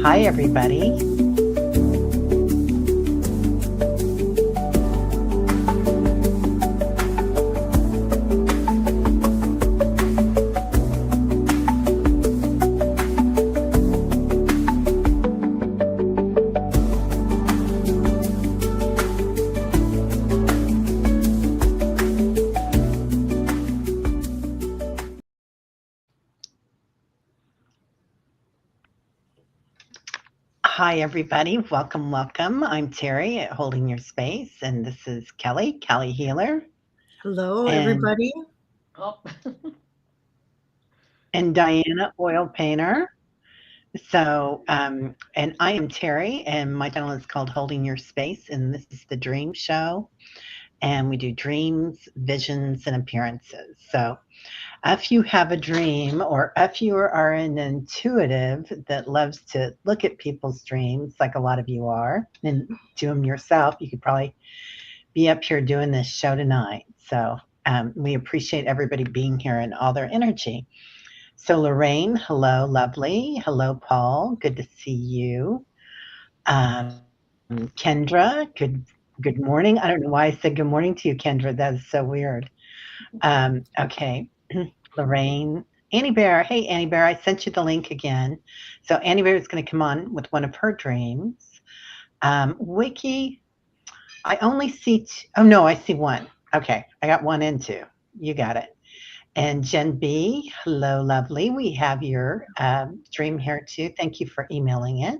Hi, everybody. Hi, everybody. Welcome, welcome. I'm Terry at Holding Your Space, and this is Kelly Healer, Hello, and everybody. Oh, Diana Oil Painter. And I am Terry, and my channel is called Holding Your Space, and this is the Dream Show, and we do dreams, visions, and appearances. So, if you have a dream, or if you are an intuitive that loves to look at people's dreams, like a lot of you are, and do them yourself, you could probably be up here doing this show tonight. So we appreciate everybody being here and all their energy. So Lorraine, hello, lovely. Hello, Paul. Good to see you. Kendra, good morning. I don't know why I said good morning to you, Kendra. That is so weird. Okay. Lorraine. Annie Bear. Hey, Annie Bear. I sent you the link again. So Annie Bear is going to come on with one of her dreams. Wiki, I only see, oh no, I see one. Okay, I got one and two. You got it. And Jen B, hello, lovely. We have your dream here too. Thank you for emailing it.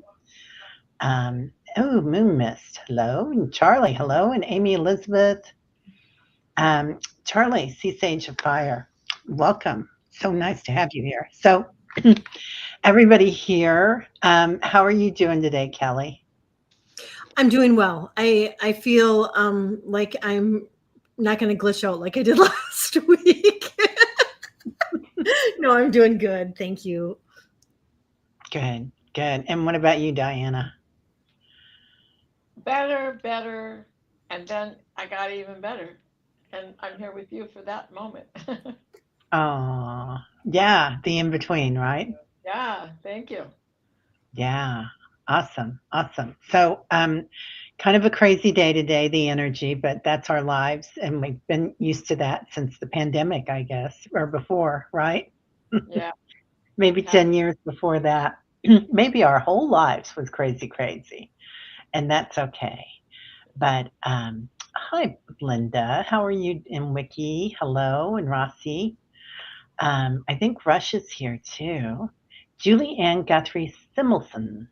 Oh, Moon Mist, hello. And Charlie, hello. And Amy Elizabeth. Charlie, Sea Sage of Fire, welcome. So nice to have you here. So, everybody here, how are you doing today, Kelly? I'm doing well. I feel like I'm not going to glitch out like I did last week. No, I'm doing good. Thank you. Good, good. And what about you, Diana? better, and then I got even better, and I'm here with you for that moment. Oh, yeah, the in between, right? Yeah, thank you. Yeah, awesome, awesome. So, kind of a crazy day today, the energy, but that's our lives, and we've been used to that since the pandemic, I guess, or before, right? Yeah, Maybe yeah. 10 years before that. Maybe our whole lives was crazy, crazy, and that's okay. But hi, Linda. How are you? And Wiki, hello, and Rossi. I think Rush is here too. Julie Ann Guthrie Smilson.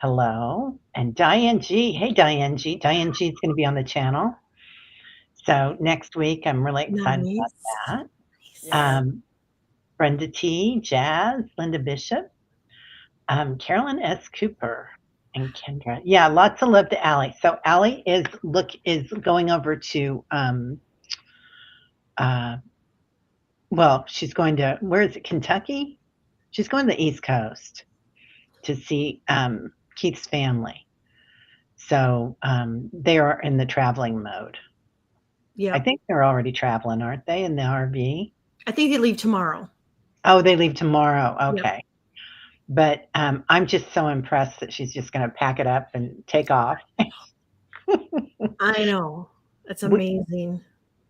Hello. And Diane G. Hey, Diane G. Diane G is going to be on the channel. So next week, I'm really excited Nice. about that. Yeah. Brenda T. Jazz, Linda Bishop, Carolyn S. Cooper, and Kendra. Yeah, lots of love to Allie. So Allie is going over to uh, well, she's going to, where is it, Kentucky? She's going to the East Coast to see Keith's family. So they are in the traveling mode. I Yep. think they're already traveling, aren't they, in the RV? I think they leave tomorrow. Oh, they leave tomorrow. Yep. Okay. But I'm just so impressed that she's just going to pack it up and take off. I know. That's we, amazing.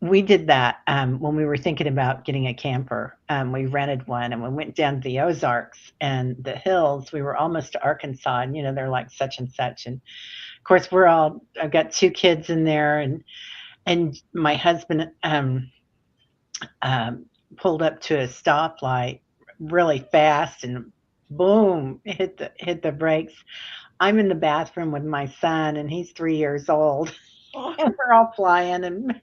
we did that when we were thinking about getting a camper. We rented one and we went down to the Ozarks and the hills. We were almost to Arkansas, and they're like such and such. And of course, I've got two kids in there, and my husband um, pulled up to a stoplight really fast and boom, hit the brakes. I'm in the bathroom with my son, and he's 3 years old. And we're all flying, and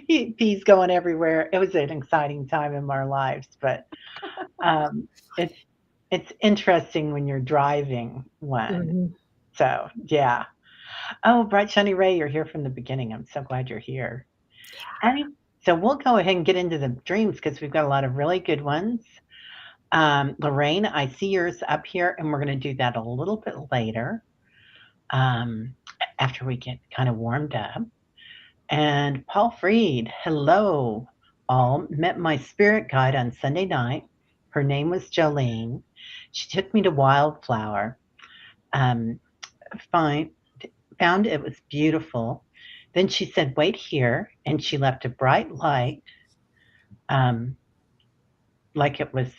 he's going everywhere. It was an exciting time in our lives, but um, it's it's interesting when you're driving one. Hmm. So yeah. Oh, Bright Shiny Ray, you're here from the beginning. I'm so glad you're here. Any, so we'll go ahead and get into the dreams because we've got a lot of really good ones. Lorraine, I see yours up here, and we're going to do that a little bit later um, after we get kind of warmed up. And Paul Freed, hello, all. Met my spirit guide on Sunday night. Her name was Jolene. She took me to Wildflower. Um, fine, found it was beautiful. Then she said, "Wait here," and she left a bright light, um, like it was,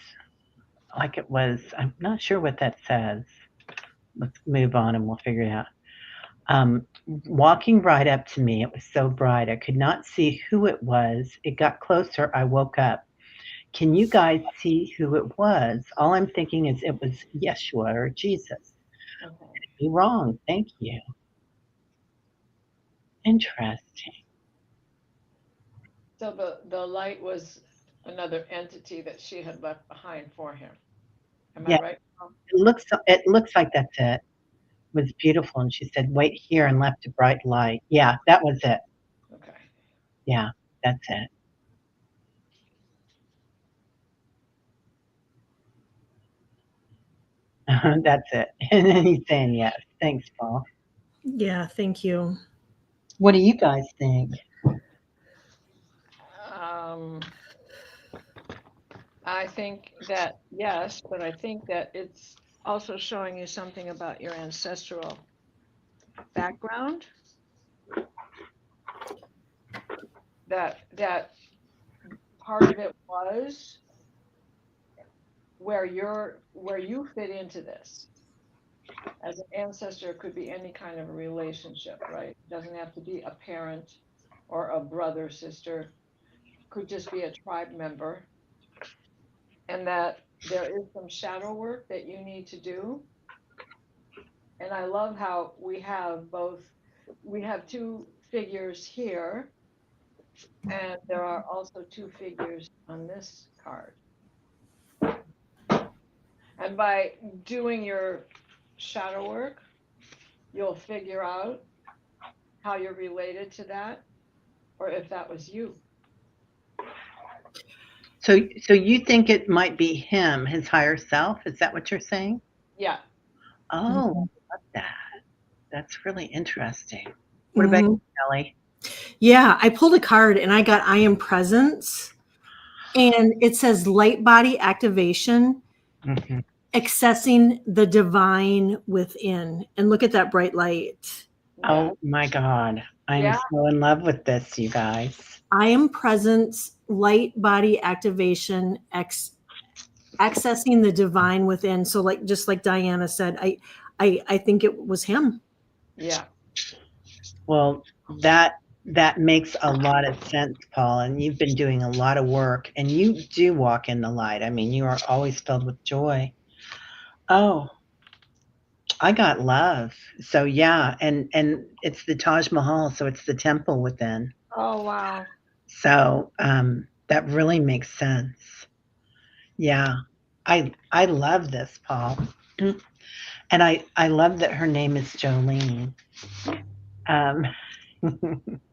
like it was. I'm not sure what that says. Let's move on, and we'll figure it out. Walking right up to me, it was so bright I could not see who it was. It got closer. I woke up. Can you guys see who it was? All I'm thinking is it was Yeshua or Jesus. Okay. Be wrong. Thank you. Interesting. So the light was another entity that she had left behind for him. Am I Yeah, right? it looks like that's it. It was beautiful, and she said, "Wait here," and left a bright light. Yeah, that was it. Okay. Yeah, that's it. That's it. And then he's saying yes. Thanks, Paul. Yeah, thank you. What do you guys think? Um, I think that yes, but I think that it's also showing you something about your ancestral background. That part of it was where you fit into this. As an ancestor, it could be any kind of a relationship, right? It doesn't have to be a parent or a brother, sister. Could just be a tribe member, and that there is some shadow work that you need to do. And I love how we have two figures here, and there are also two figures on this card. And by doing your shadow work, you'll figure out how you're related to that, or if that was you. So you think it might be him, his higher self? Is that what you're saying? Yeah. Oh, Mhm. I love that. That's really interesting. What about Mhm. you, Kelly? Yeah, I pulled a card and I got I am presence. And it says light body activation, Mhm. accessing the divine within. And look at that bright light. Yeah. Oh my God. I'm Yeah. so in love with this, you guys. I am presence, light body activation, accessing the divine within. So like just like Diana said, I think it was him. Yeah. Well, that makes a lot of sense, Paul, and you've been doing a lot of work and you do walk in the light. I mean, you are always filled with joy. Oh, I got love. So yeah, and it's the Taj Mahal, so it's the temple within. Oh, wow. So, that really makes sense. Yeah. I love this, Paul. And I love that her name is Jolene. Um,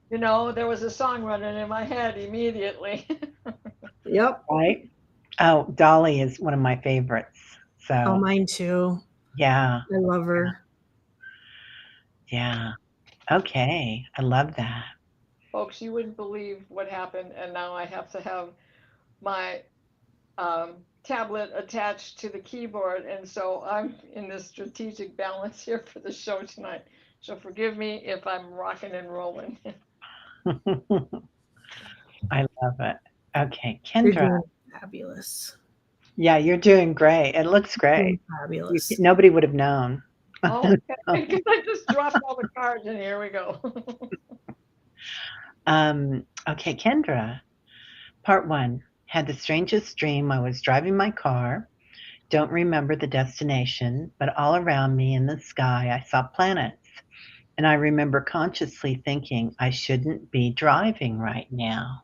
There was a song running in my head immediately. Yep. right? Oh, Dolly is one of my favorites. Oh, So, mine too. yeah, I love her. yeah. Okay. I love that. Folks, you wouldn't believe what happened, and now I have to have my tablet attached to the keyboard, and so I'm in this strategic balance here for the show tonight. So forgive me if I'm rocking and rolling. I love it. Okay, You're Kendra. doing fabulous. Yeah, you're doing great. It looks great. Doing fabulous. Nobody would have known. Oh, okay. Because I just dropped all the cards, and here we go. Okay, Kendra. Part one. Had the strangest dream. I was driving my car. Don't remember the destination, but all around me in the sky I saw planets. And I remember consciously thinking I shouldn't be driving right now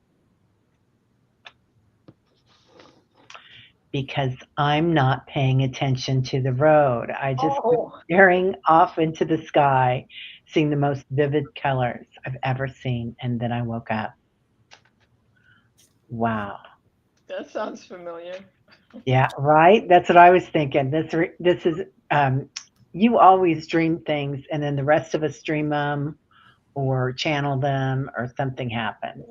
because I'm not paying attention to the road. I just was Oh, staring off into the sky, seeing the most vivid colors I've ever seen. And then I woke up. Wow. that sounds familiar. Yeah, right? That's what I was thinking. This is um you always dream things and then the rest of us dream them or channel them or something happens.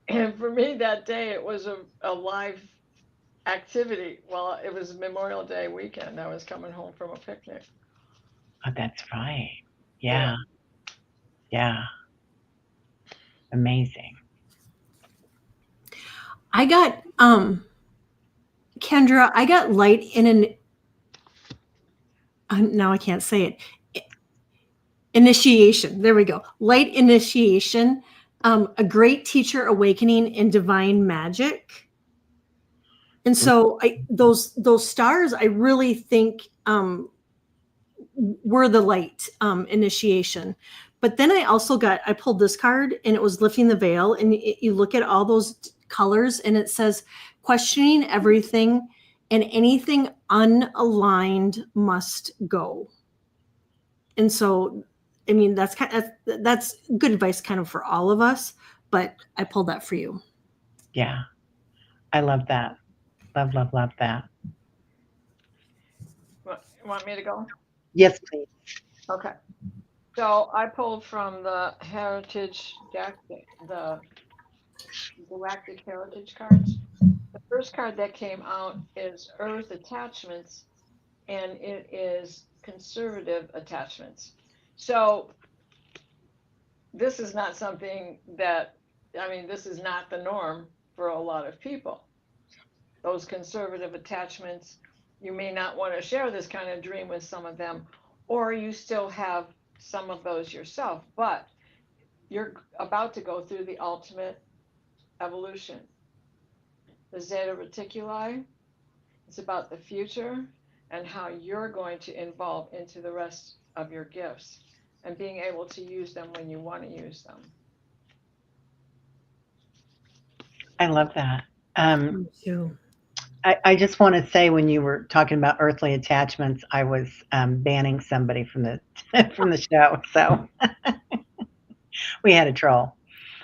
And for me that day, it was a live activity. Well, it was Memorial Day weekend. I was coming home from a picnic. Oh, that's right. Yeah. Yeah. Yeah. Amazing. I got Kendra, I got light in an now I can't say it. Initiation. There we go. Light initiation. A great teacher awakening in divine magic. And so those stars, I really think were the light initiation. But then I pulled this card and it was lifting the veil, and you look at all those colors and it says questioning everything, and anything unaligned must go. And so, I mean, that's good advice kind of for all of us, but I pulled that for you. Yeah. I love that. Love, love, love that. You want me to go? Yes, please. Okay. So I pulled from the Heritage deck, the Galactic Heritage cards. The first card that came out is Earth Attachments, and it is conservative attachments. So this is not something that, I mean, this is not the norm for a lot of people. Those conservative attachments, you may not want to share this kind of dream with some of them, or you still have some of those yourself, but you're about to go through the ultimate evolution. The Zeta Reticuli is about the future and how you're going to evolve into the rest of your gifts and being able to use them when you want to use them. I love that. Me too. I just want to say when you were talking about earthly attachments, I was banning somebody from the from the show. So we had a troll.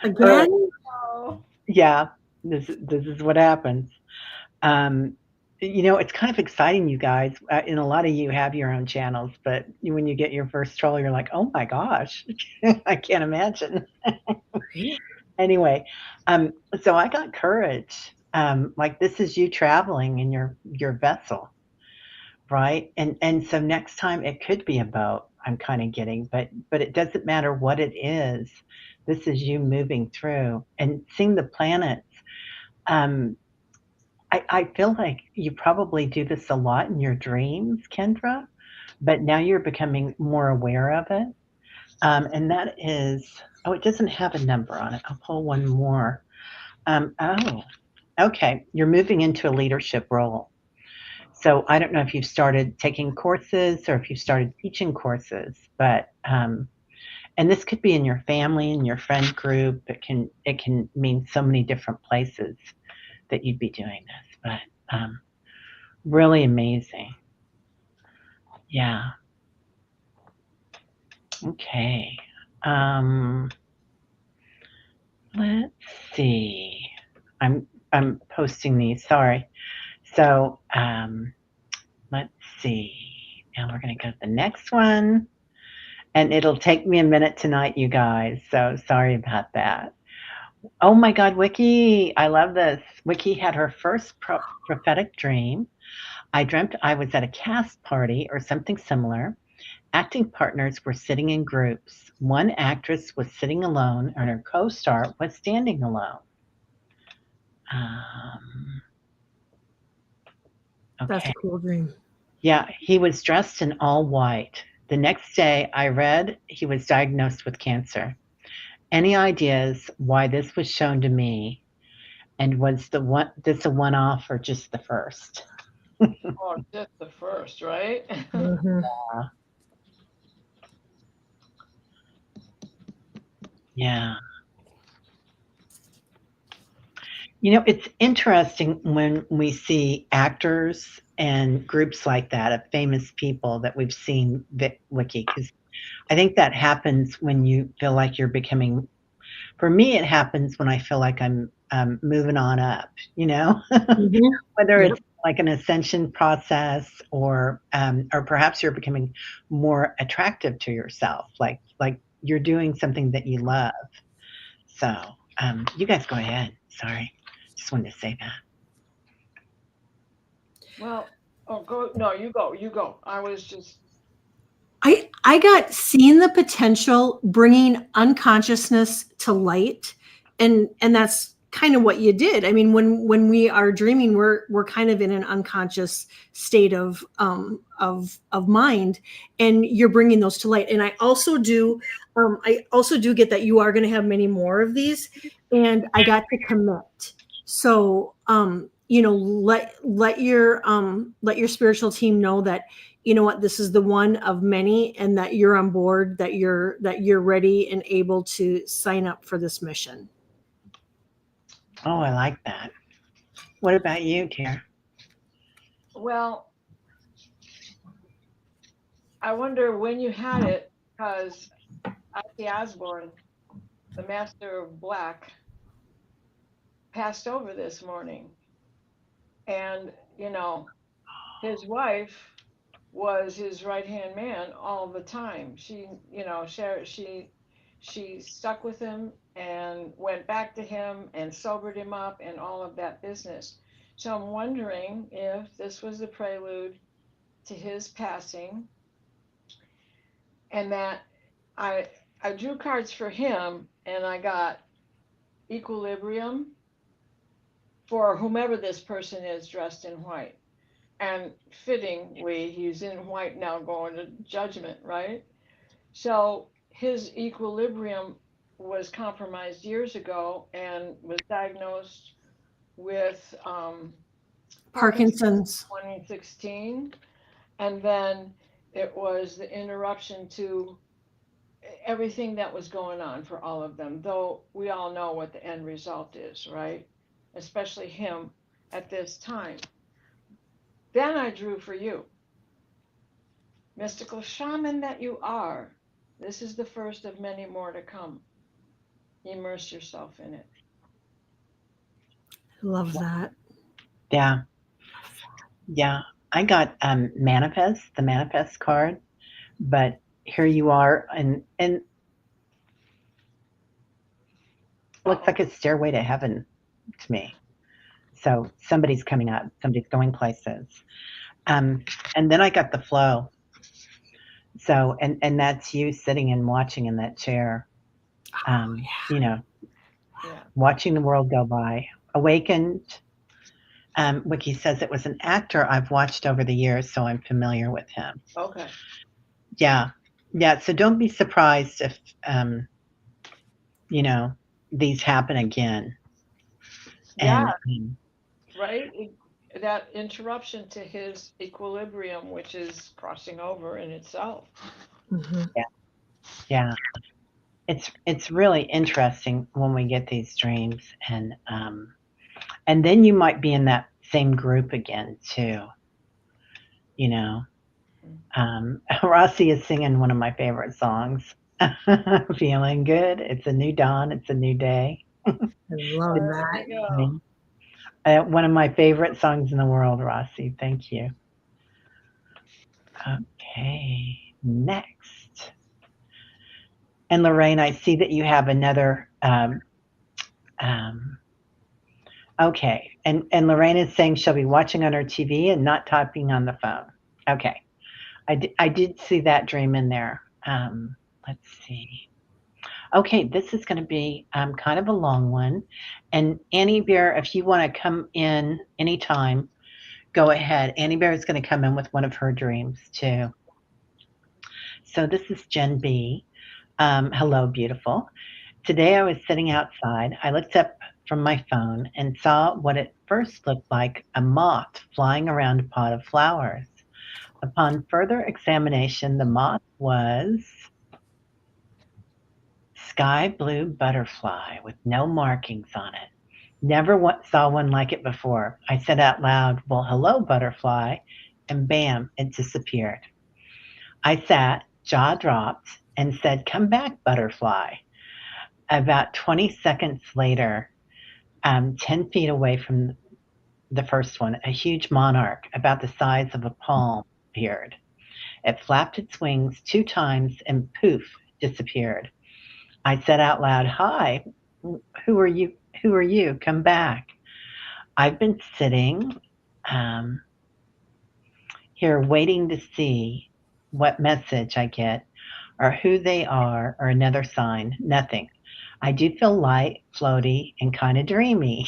Early, Again? Oh, yeah, this is what happens. Um, it's kind of exciting, you guys. And a lot of you have your own channels, but when you get your first troll, you're like, oh my gosh, I can't imagine. Right? Anyway, so I got courage. Like this is you traveling in your vessel, right? And so next time it could be a boat. I'm kind of getting, but it doesn't matter what it is. This is you moving through and seeing the planets. Um, I feel like you probably do this a lot in your dreams, Kendra, but now you're becoming more aware of it. And that is, oh, it doesn't have a number on it. I'll pull one more. Oh, okay. You're moving into a leadership role. So I don't know if you've started taking courses or if you've started teaching courses, but and this could be in your family, in your friend group. It can mean so many different places that you'd be doing this, but really amazing. Yeah. Okay. Um, let's see. I'm posting these. Sorry. So let's see. Now we're going to go to the next one. And it'll take me a minute tonight, you guys. So sorry about that. Oh my God, Wiki. I love this. Wiki had her first prophetic dream. I dreamt I was at a cast party or something similar. Acting partners were sitting in groups. One actress was sitting alone, and her co star was standing alone. Um, That's okay. a cool dream. Yeah, he was dressed in all white. The next day, I read he was diagnosed with cancer. Any ideas why this was shown to me? And was this a one-off or just the first? oh, just the first, right? Mm-hmm. Yeah. It's interesting when we see actors and groups like that of famous people that we've seen Wiki, because I think that happens when you feel like you're becoming. For me, it happens when I feel like I'm moving on up. Mm-hmm. Whether Yep. it's like an ascension process or perhaps you're becoming more attractive to yourself, like you're doing something that you love. So you guys go ahead. Sorry, just wanted to say that. Well, oh, go. No, you go. You go. I was just. I got seeing the potential, bringing unconsciousness to light, and that's kind of what you did. I mean, when we are dreaming, we're kind of in an unconscious state of mind, and you're bringing those to light. And I also do get that you are going to have many more of these, and I got to commit. So let your spiritual team know that, you know what, this is the one of many, and that you're on board, that you're ready and able to sign up for this mission. Oh, I like that. What about you, dear? Well, I wonder when you had it, because Ozzy Osbourne, the master of black, passed over this morning. And, his wife was his right hand man all the time. She stuck with him and went back to him and sobered him up and all of that business. So I'm wondering if this was the prelude to his passing, and that I I drew cards for him, and I got equilibrium for whomever this person is dressed in white. And fittingly, he's in white now going to judgment, right? So his equilibrium was compromised years ago and was diagnosed with Parkinson's Parkinson's. in 2016. And then it was the interruption to everything that was going on for all of them, though we all know what the end result is, right? Especially him at this time. Then I drew for you. Mystical shaman that you are, this is the first of many more to come. Immerse yourself in it. Love that. Yeah, yeah. I got the manifest card, but here you are, and looks Uh-oh. like a stairway to heaven to me. So somebody's coming up, somebody's going places. Um, and then I got the flow. So and that's you sitting and watching in that chair. You know, Yeah. watching the world go by. Awakened. Wiki says it was an actor I've watched over the years, so I'm familiar with him. Okay. Yeah, yeah. So don't be surprised if you know these happen again. Yeah, And right? That interruption to his equilibrium, which is crossing over in itself. Mm-hmm. yeah, yeah. It's really interesting when we get these dreams, and then you might be in that same group again too. You know, Rossi is singing one of my favorite songs. Feeling good. It's a new dawn. It's a new day. I love There that. we go. Mhm. One of my favorite songs in the world, Rossi. Thank you. Okay, next. And Lorraine, I see that you have another. Um, okay, and Lorraine is saying she'll be watching on her TV and not typing on the phone. Okay, I did see that dream in there. Let's see. Okay, this is going to be kind of a long one. And Annie Bear, if you want to come in anytime, go ahead. Annie Bear is going to come in with one of her dreams too. So this is Jen B. Hello, beautiful. Today I was sitting outside. I looked up from my phone and saw what at first looked like a moth flying around a pot of flowers. Upon further examination, the moth was sky blue butterfly with no markings on it. Never saw one like it before. I said out loud, "Well, hello, butterfly," and bam, it disappeared. I sat, jaw dropped, and said, "Come back, butterfly." About 20 seconds later, 10 feet away from the first one, a huge monarch about the size of a palm appeared. It flapped its wings 2 times and poof, disappeared. I said out loud, "Hi, who are you? Who are you? Come back." I've been sitting. Um, here waiting to see what message I get or who they are or another sign. Nothing. I do feel light, floaty, and kind of dreamy.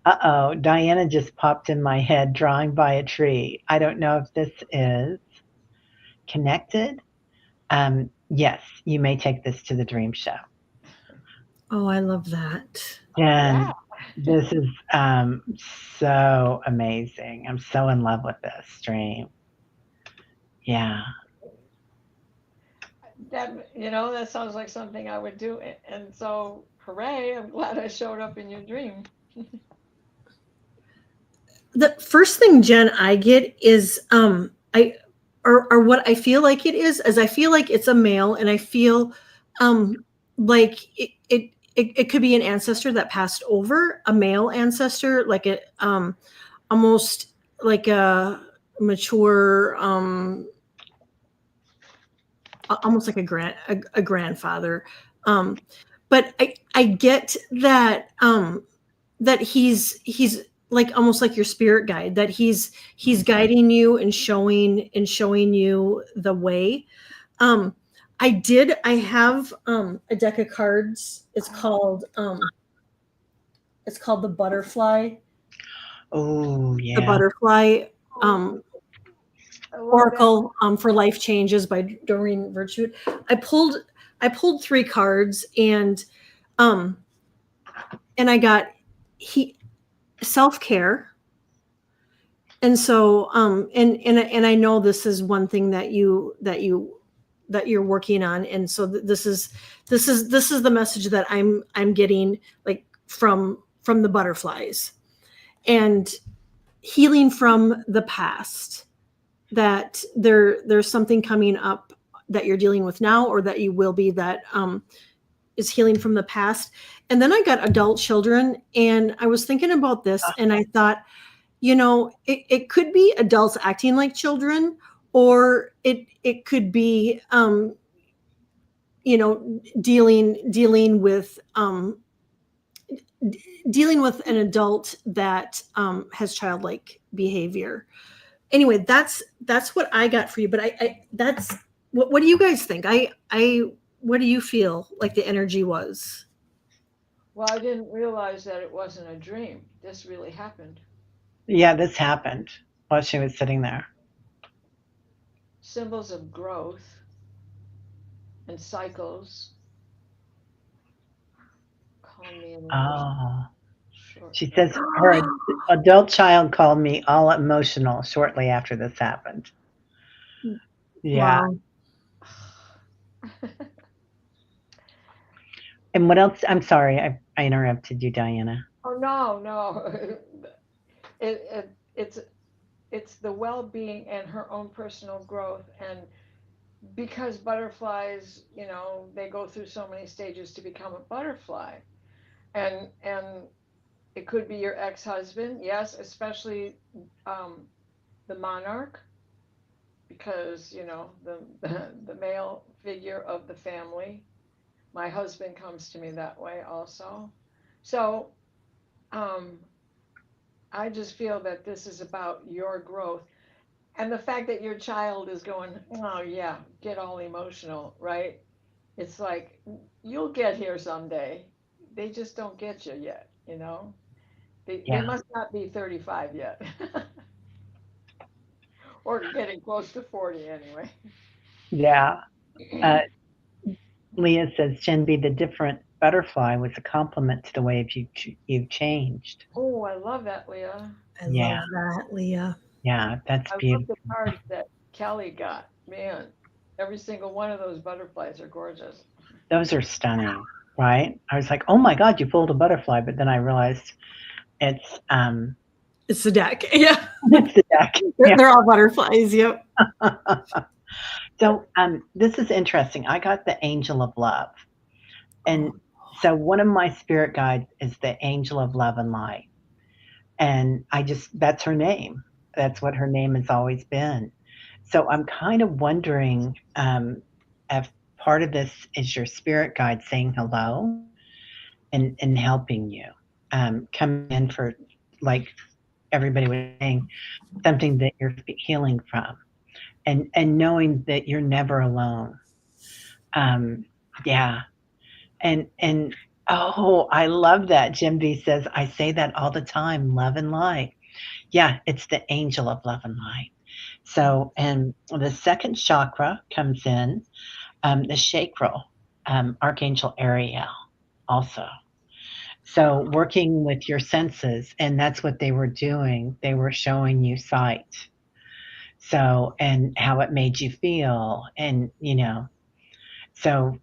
Uh-oh, Diana just popped in my head drawing by a tree. I don't know if this is connected. Yes, you may take this to the dream show. Oh, I love that. Yeah. And this is so amazing. I'm so in love with this dream. Yeah. That sounds like something I would do. And so, hooray, I'm glad I showed up in your dream. The first thing, Jen, I get is I or what I feel like it is I feel like it's a male, and I feel like it could be an ancestor that passed over, a male ancestor, like it almost like a mature almost like a grandfather. But I get that that he's like almost like your spirit guide, that he's guiding you and showing you the way. um I have a deck of cards. It's called Oh, the yeah. butterfly um I love that. Oracle for Life Changes by Doreen Virtue. I pulled I pulled three cards, um and I got he self care. And so and I know this is one thing that you're working on. And so this is the message that I'm getting, like from the butterflies, and healing from the past, that there's something coming up that you're dealing with now, or that you will be, that is healing from the past. And then I got adult children, and I was thinking about this, and I thought, it could be adults acting like children, or it could be dealing with an adult that has childlike behavior. Anyway, that's what I got for you. But I that's what do you guys think? I what do you feel like the energy was? Well, I didn't realize that it wasn't a dream. This really happened. Yeah, this happened while she was sitting there. Symbols of growth and cycles. Call me in emotion. Oh. Short. She says her adult child called me all emotional shortly after this happened. Yeah. Wow. And what else? I'm sorry, I interrupted you, Diana. Oh no, no. It's the well-being and her own personal growth. And because butterflies, they go through so many stages to become a butterfly. And it could be your ex-husband, yes, especially the monarch, because the male figure of the family. My husband comes to me that way also. So um, I just feel that this is about your growth. And the fact that your child is going, oh, yeah, get all emotional, right? It's like, you'll get here someday. They just don't get you yet, They Yeah. must not be 35 yet, or getting close to 40 anyway. Yeah. Uh, Leah says, Shenby, the different butterfly was a compliment to the way you've changed. Oh, I love that, Leah. I Yeah. love that, Leah. Yeah. That's I love beautiful. the cards that Kelly got. Man, every single one of those butterflies are gorgeous. Those are stunning, right? I was like, oh my God, you pulled a butterfly. But then I realized it's, It's the deck. Yeah. it's the deck. They're, Yeah. they're all butterflies. Yep. So this is interesting. I got the angel of love. And so one of my spirit guides is the angel of love and light. And that's her name. That's what her name has always been. So I'm kind of wondering if part of this is your spirit guide saying hello and helping you, coming in for like everybody was saying, something that you're healing from, and knowing that you're never alone. Um, yeah, and oh, I love that. Jim B says, I say that all the time, love and light. Yeah, it's the angel of love and light. So, and the second chakra comes in, the chakral, Archangel Ariel also. So, working with your senses, and that's what they were doing. They were showing you sight. So, and how it made you feel. And, so,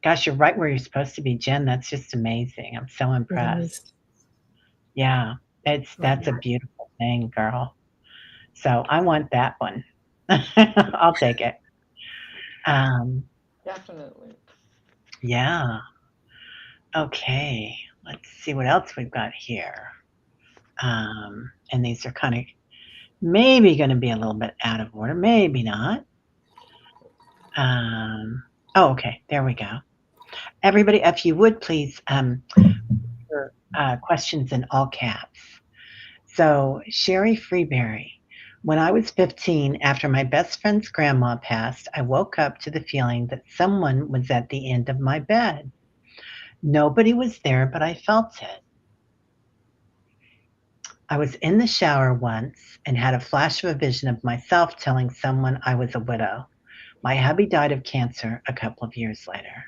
gosh, you're right where you're supposed to be, Jen. That's just amazing. I'm so It is. impressed. Yeah, that's a beautiful thing, girl. So I want that one. I'll take it. Um, Definitely. yeah. Okay. Let's see what else we've got here. And these are kind of maybe going to be a little bit out of order, maybe not. Um, oh, okay. There we go. Everybody, if you would please, your questions in all caps. So, Sherry Freeberry. When I was 15, after my best friend's grandma passed, I woke up to the feeling that someone was at the end of my bed. Nobody was there, but I felt it. I was in the shower once and had a flash of a vision of myself telling someone I was a widow. My hubby died of cancer a couple of years later.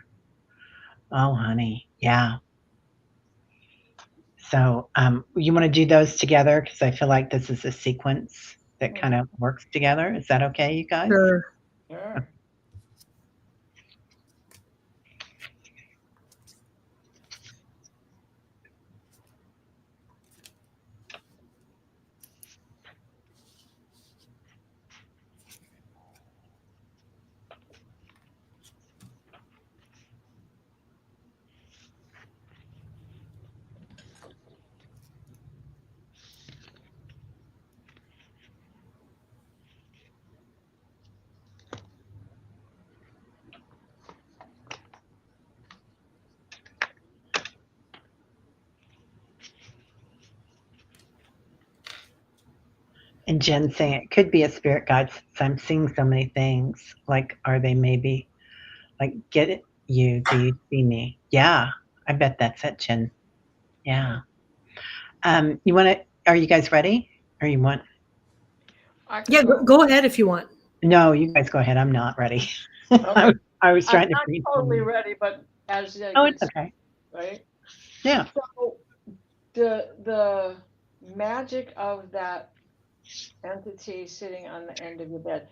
Oh, honey. Yeah. So, you want to do those together? Because I feel like this is a sequence that kind of works together. Is that okay, you guys? Sure. Sure. And Jen saying it could be a spirit guide since I'm seeing so many things. Like, are they maybe like, get it? You, do you see me? Yeah, I bet that's it, Jen. Yeah. You want to, are you guys ready? Or you want, I can Yeah, go. go ahead if you want. no, you guys go ahead. I'm not ready. Okay. I was I'm trying to not read totally something. ready, but as it Oh, it's gets okay. right. Yeah. So the magic of that entity sitting on the end of your bed.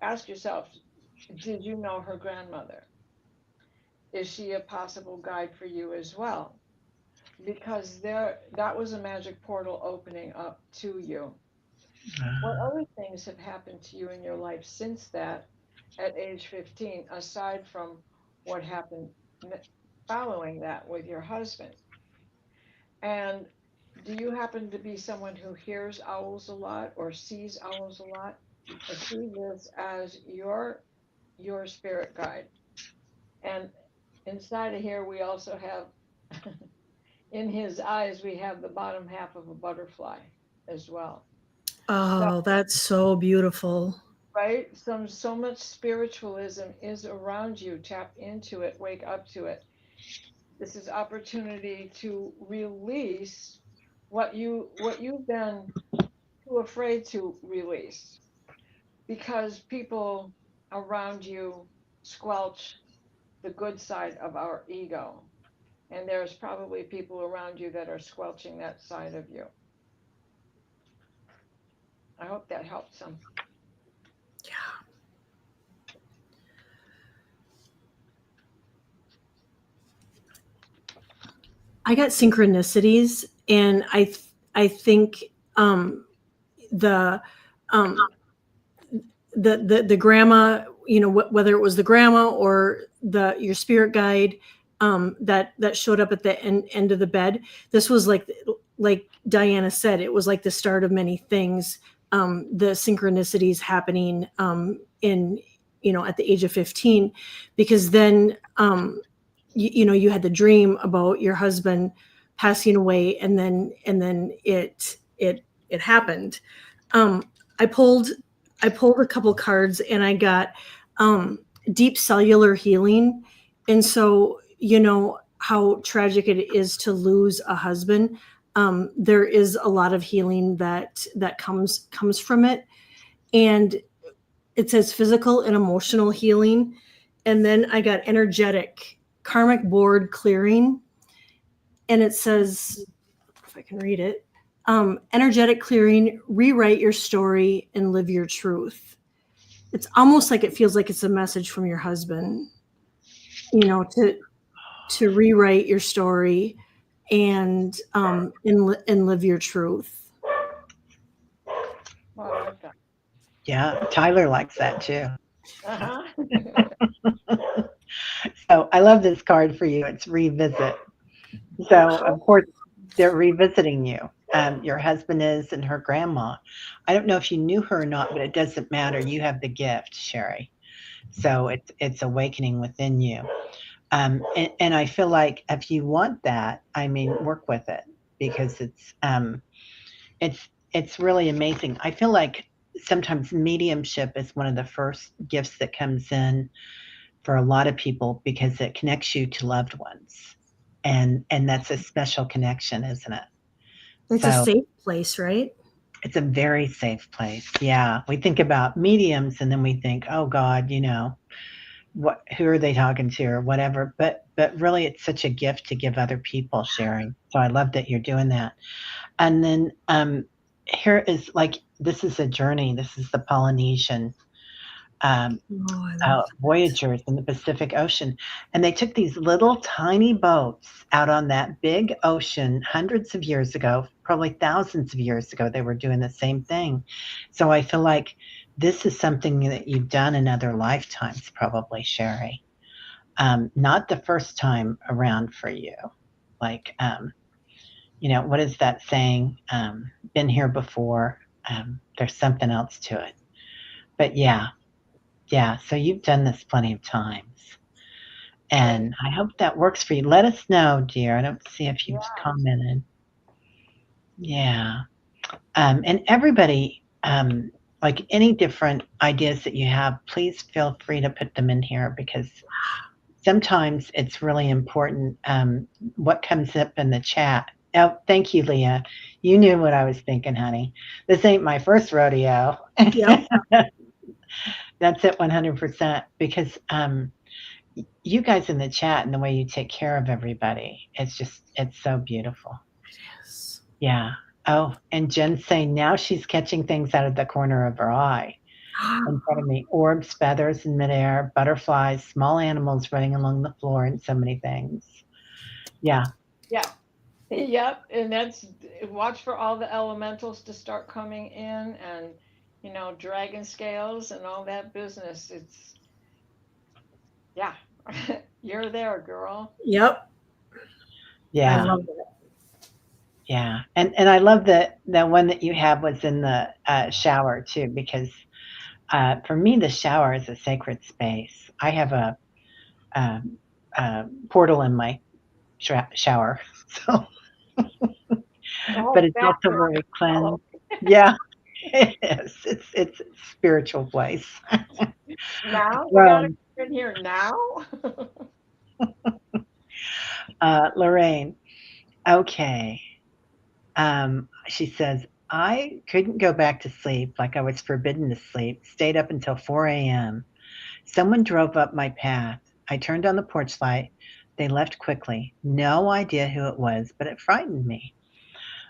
Ask yourself, did you know her grandmother? Is she a possible guide for you as well? Because that was a magic portal opening up to you. What other things have happened to you in your life since that at age 15, aside from what happened following that with your husband? And do you happen to be someone who hears owls a lot or sees owls a lot? I see this as your spirit guide. And inside of here, we also have, in his eyes, we have the bottom half of a butterfly as well. So, Oh, that's so beautiful. right, so much spiritualism is around you. Tap into it, wake up to it. This is opportunity to release what you've been too afraid to release because people around you squelch the good side of our ego. And there's probably people around you that are squelching that side of you. I hope that helps some. Yeah. I got synchronicities, and I think the um, the grandma, whether it was the grandma or the your spirit guide that showed up at the end of the bed. This was like Diana said, it was like the start of many things. The synchronicities happening in at the age of 15, because then you had the dream about your husband passing away, and then it happened. I pulled a couple cards and I got deep cellular healing. And so, how tragic it is to lose a husband. There is a lot of healing that comes from it. And it says physical and emotional healing. And then I got energetic karmic board clearing. And it says, if I can read it, energetic clearing, rewrite your story and live your truth. It's almost like it feels like it's a message from your husband, to rewrite your story and live your truth. Well, I like that. Yeah, Tyler likes that too. Uh-huh. So I love this card for you. It's revisit. So of course they're revisiting you. Your husband is and her grandma. I don't know if you knew her or not, but it doesn't matter. You have the gift, Sherry. So it's awakening within you. And I feel like if you want that, I mean, work with it because it's really amazing. I feel like sometimes mediumship is one of the first gifts that comes in for a lot of people because it connects you to loved ones. And that's a special connection, isn't it? It's a So safe place, right? it's a very safe place. Yeah. We think about mediums and then we think, oh God, who are they talking to or whatever. But really it's such a gift to give other people sharing. So I love that you're doing that. And then here is like this is a journey. This is the Polynesian um, Oh, I love voyagers in the Pacific Ocean. And they took these little tiny boats out on that big ocean hundreds of years ago, probably thousands of years ago. They were doing the same thing. So I feel like this is something that you've done in other lifetimes, probably, Sherry. Not the first time around for you. Like, what is that saying? Been here before. There's something else to it. But yeah, yeah. So you've done this plenty of times. And I hope that works for you. Let us know, dear. I don't see if you've Yeah. commented. Yeah. And everybody, like any different ideas that you have, please feel free to put them in here because sometimes it's really important what comes up in the chat. Oh, thank you, Leah. You knew what I was thinking, honey. This ain't my first rodeo. Yep. That's it 100% because you guys in the chat and the way you take care of everybody, it's so beautiful. Yes. Yeah. Oh, and Jen's saying now she's catching things out of the corner of her eye in front of me. Orbs, feathers in midair, butterflies, small animals running along the floor, and so many things. Yeah. Yeah. Yep. And that's watch for all the elementals to start coming in and, dragon scales and all that business. It's, yeah, you're there, girl. Yep. I Yeah. love it. Yeah. And I love that the one that you have was in the shower too, because for me, the shower is a sacred space. I have a portal in my shower. So, but Oh, it's also bathroom. where we cleanse. Yeah, it is. It's a spiritual place. Now you gotta Rome, come in here now. Lorraine. Okay. She says, I couldn't go back to sleep like I was forbidden to sleep. Stayed up until 4 a.m. Someone drove up my path. I turned on the porch light. They left quickly. No idea who it was, but it frightened me.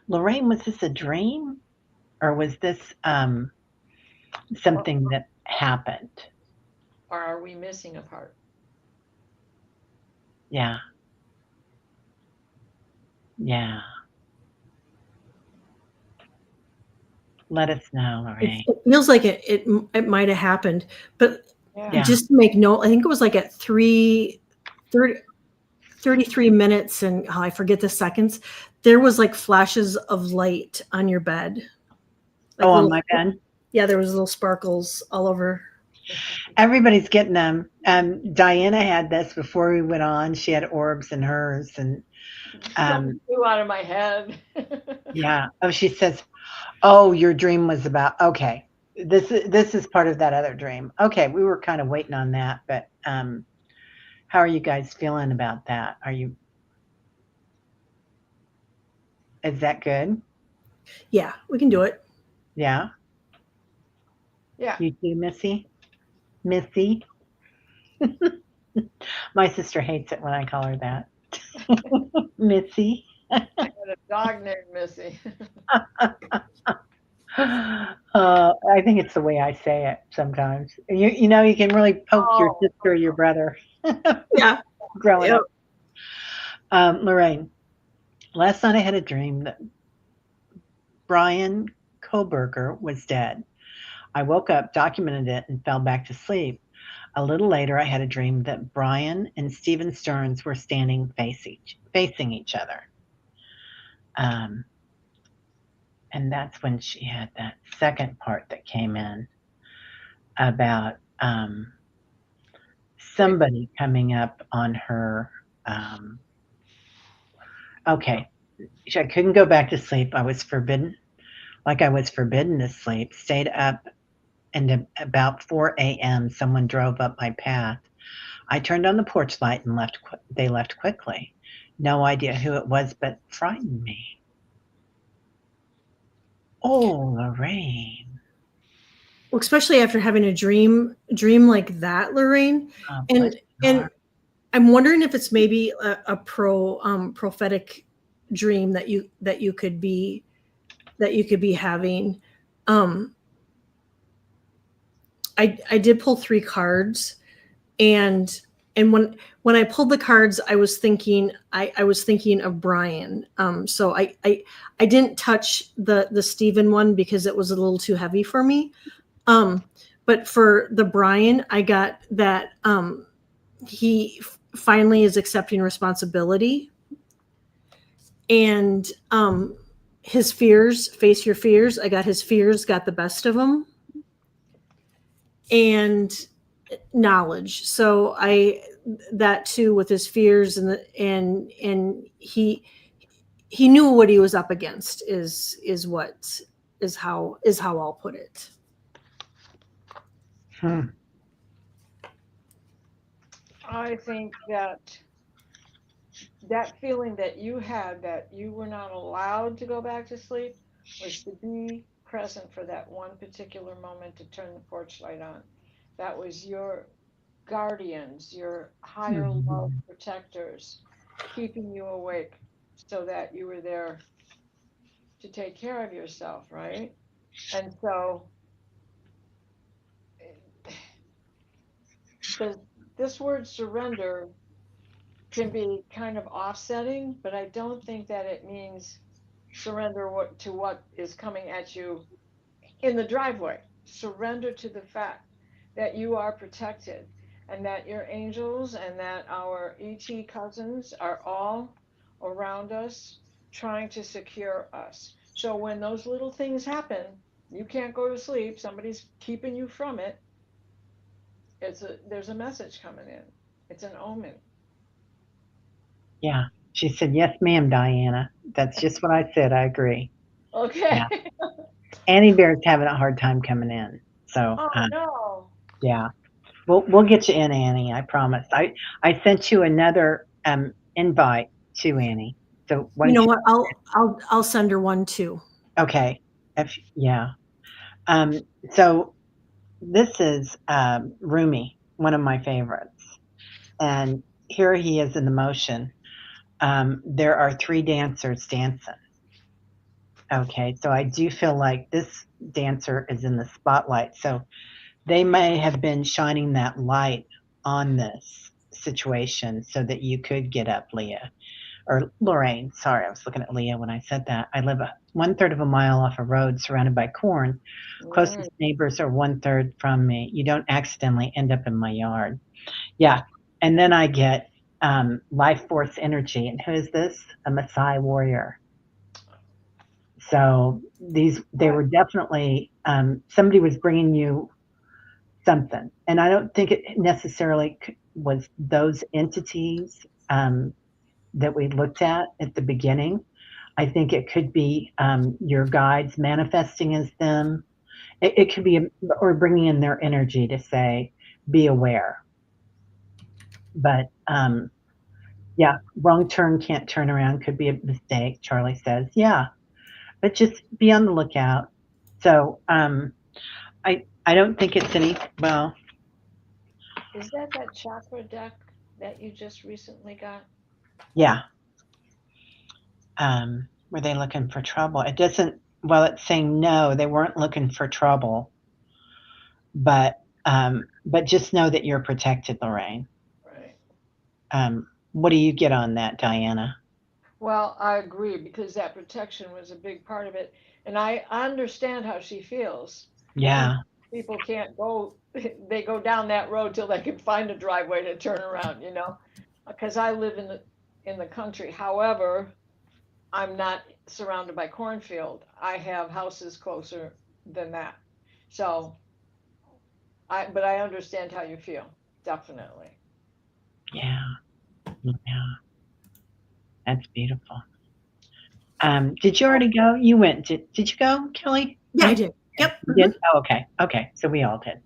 Lorraine, was this a dream or was this or, something that happened? or are we missing a part? Yeah. Yeah. Let us know, Lorraine. It feels like it might have happened, but Yeah. just to make note, I think it was like at 33 minutes and I forget the seconds. There was like flashes of light on your bed. Like Oh, on my bed? Yeah, there was little sparkles all over. Everybody's getting them. Diana had this before we went on. She had orbs in hers. And Something flew out of my head. yeah. Oh, she says, Oh, your dream was about, okay. This is part of that other dream. Okay, we were kind of waiting on that, but how are you guys feeling about that? Are you Is that good? Yeah, we can do it. Yeah. Yeah, You too, Missy? Missy? My sister hates it when I call her that. Missy. I had a dog named Missy. I think it's the way I say it sometimes. You can really poke your Oh, sister or your brother Yeah. growing Yep. up. Lorraine, last night I had a dream that Brian Koberger was dead. I woke up, documented it, and fell back to sleep. A little later, I had a dream that Brian and Stephen Stearns were standing facing each other. Um, and that's when she had that second part that came in about wait. somebody coming up on her. Um, okay, I couldn't go back to sleep. I was forbidden, like I was forbidden to sleep. Stayed up, and about 4 a.m., someone drove up my path. I turned on the porch light and left. They left quickly. No idea who it was, but frightened me. Oh, Lorraine. Well, especially after having a dream like that, Lorraine. Oh, bless your And heart. I'm wondering if it's maybe a prophetic dream that you could be having. Um, I did pull three cards, and when I pulled the cards, I was thinking of Brian. So I didn't touch the Stephen one because it was a little too heavy for me. Um, but for the Brian, I got that he finally is accepting responsibility, and his fears, face your fears. I got his fears got the best of him, and knowledge. So I that too with his fears and he knew what he was up against is what is how I'll put it. Hmm. I think that that feeling that you had that you were not allowed to go back to sleep was to be present for that one particular moment to turn the porch light on. That was your guardians, your higher love Mhm. protectors, keeping you awake so that you were there to take care of yourself, right? And so the, this word surrender can be kind of offsetting, but I don't think that it means surrender to what is coming at you in the driveway. Surrender to the fact that you are protected and that your angels and that our ET cousins are all around us trying to secure us. So when those little things happen, you can't go to sleep, somebody's keeping you from it. There's a message coming in. It's an omen. Yeah. She said, "Yes, ma'am, Diana." That's just what I said. I agree. Okay. Yeah. Annie Bear's having a hard time coming in. So, Oh no. yeah. We'll get you in, Annie. I promise. I sent you another invite to Annie. So You once know you, what? I'll send her one too. okay, if yeah. Um, so this is Rumi, one of my favorites, and here he is in the motion. There are three dancers dancing. Okay, so I do feel like this dancer is in the spotlight. So they may have been shining that light on this situation so that you could get up, Leah. Or Lorraine. Sorry, I was looking at Leah when I said that. I live one third of a mile off a road surrounded by corn. Mm, Closest neighbors are one third from me. You don't accidentally end up in my yard. Yeah. And then I get life force energy. And who is this? A Maasai warrior. So they right. were definitely, somebody was bringing you something. And I don't think it necessarily was those entities that we looked at the beginning. I think it could be your guides manifesting as them. It could be, or bringing in their energy to say, be aware. But yeah, wrong turn, can't turn around, could be a mistake, Charlie says. Yeah, but just be on the lookout. So I don't think it's any, well, Is that chakra deck that you just recently got? yeah. Were they looking for trouble? It doesn't, well, it's saying no, they weren't looking for trouble, but just know that you're protected, Lorraine. Right. What do you get on that, Diana? Well, I agree because that protection was a big part of it. And I understand how she feels. Yeah, People can't go, they go down that road till they can find a driveway to turn around, because I live in the country. However, I'm not surrounded by cornfield. I have houses closer than that. So but I understand how you feel. Definitely. yeah, yeah. That's beautiful. Did you Oh, already go? You went. Did you go, Kelly? Yeah, I did. Yep. You did? Oh, okay. Okay. So we all did.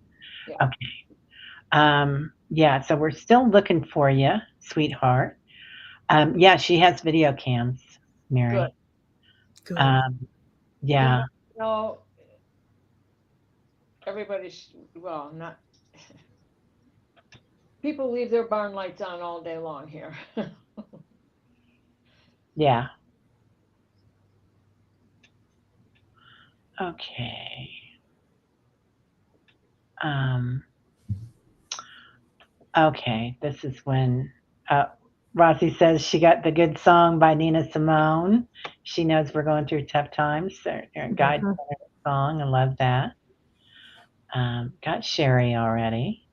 yeah. Okay. Yeah, so we're still looking for you, sweetheart. Yeah, she has video cams, Good. Mary. Good. Um, yeah, No, everybody's, well, not, people leave their barn lights on all day long here. yeah. Okay. Um, okay, this is when uh, Rossi says she got the good song by Nina Simone. She knows we're going through tough times. Their guide Mhm. song. I love that. Got Sherry already.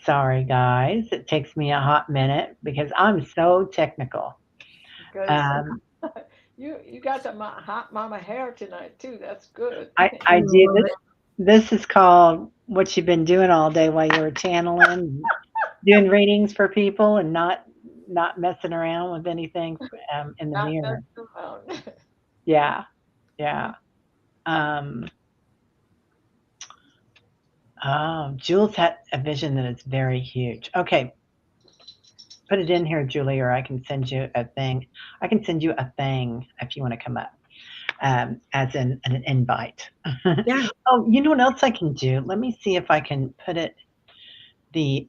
Sorry, guys. It takes me a hot minute because I'm so technical. Because Um, you got the hot mama hair tonight too. That's good. I I do love this. it. This is called what you've been doing all day while you were channeling, doing readings for people, and not messing around with anything in the Not mirror. messing around. Yeah, yeah. Um, oh, Jules had a vision that is very huge. Okay, put it in here, Julie, or I can send you a thing. I can send you a thing if you want to come up, as in an invite. Yeah. Oh, you know what else I can do? Let me see if I can put it the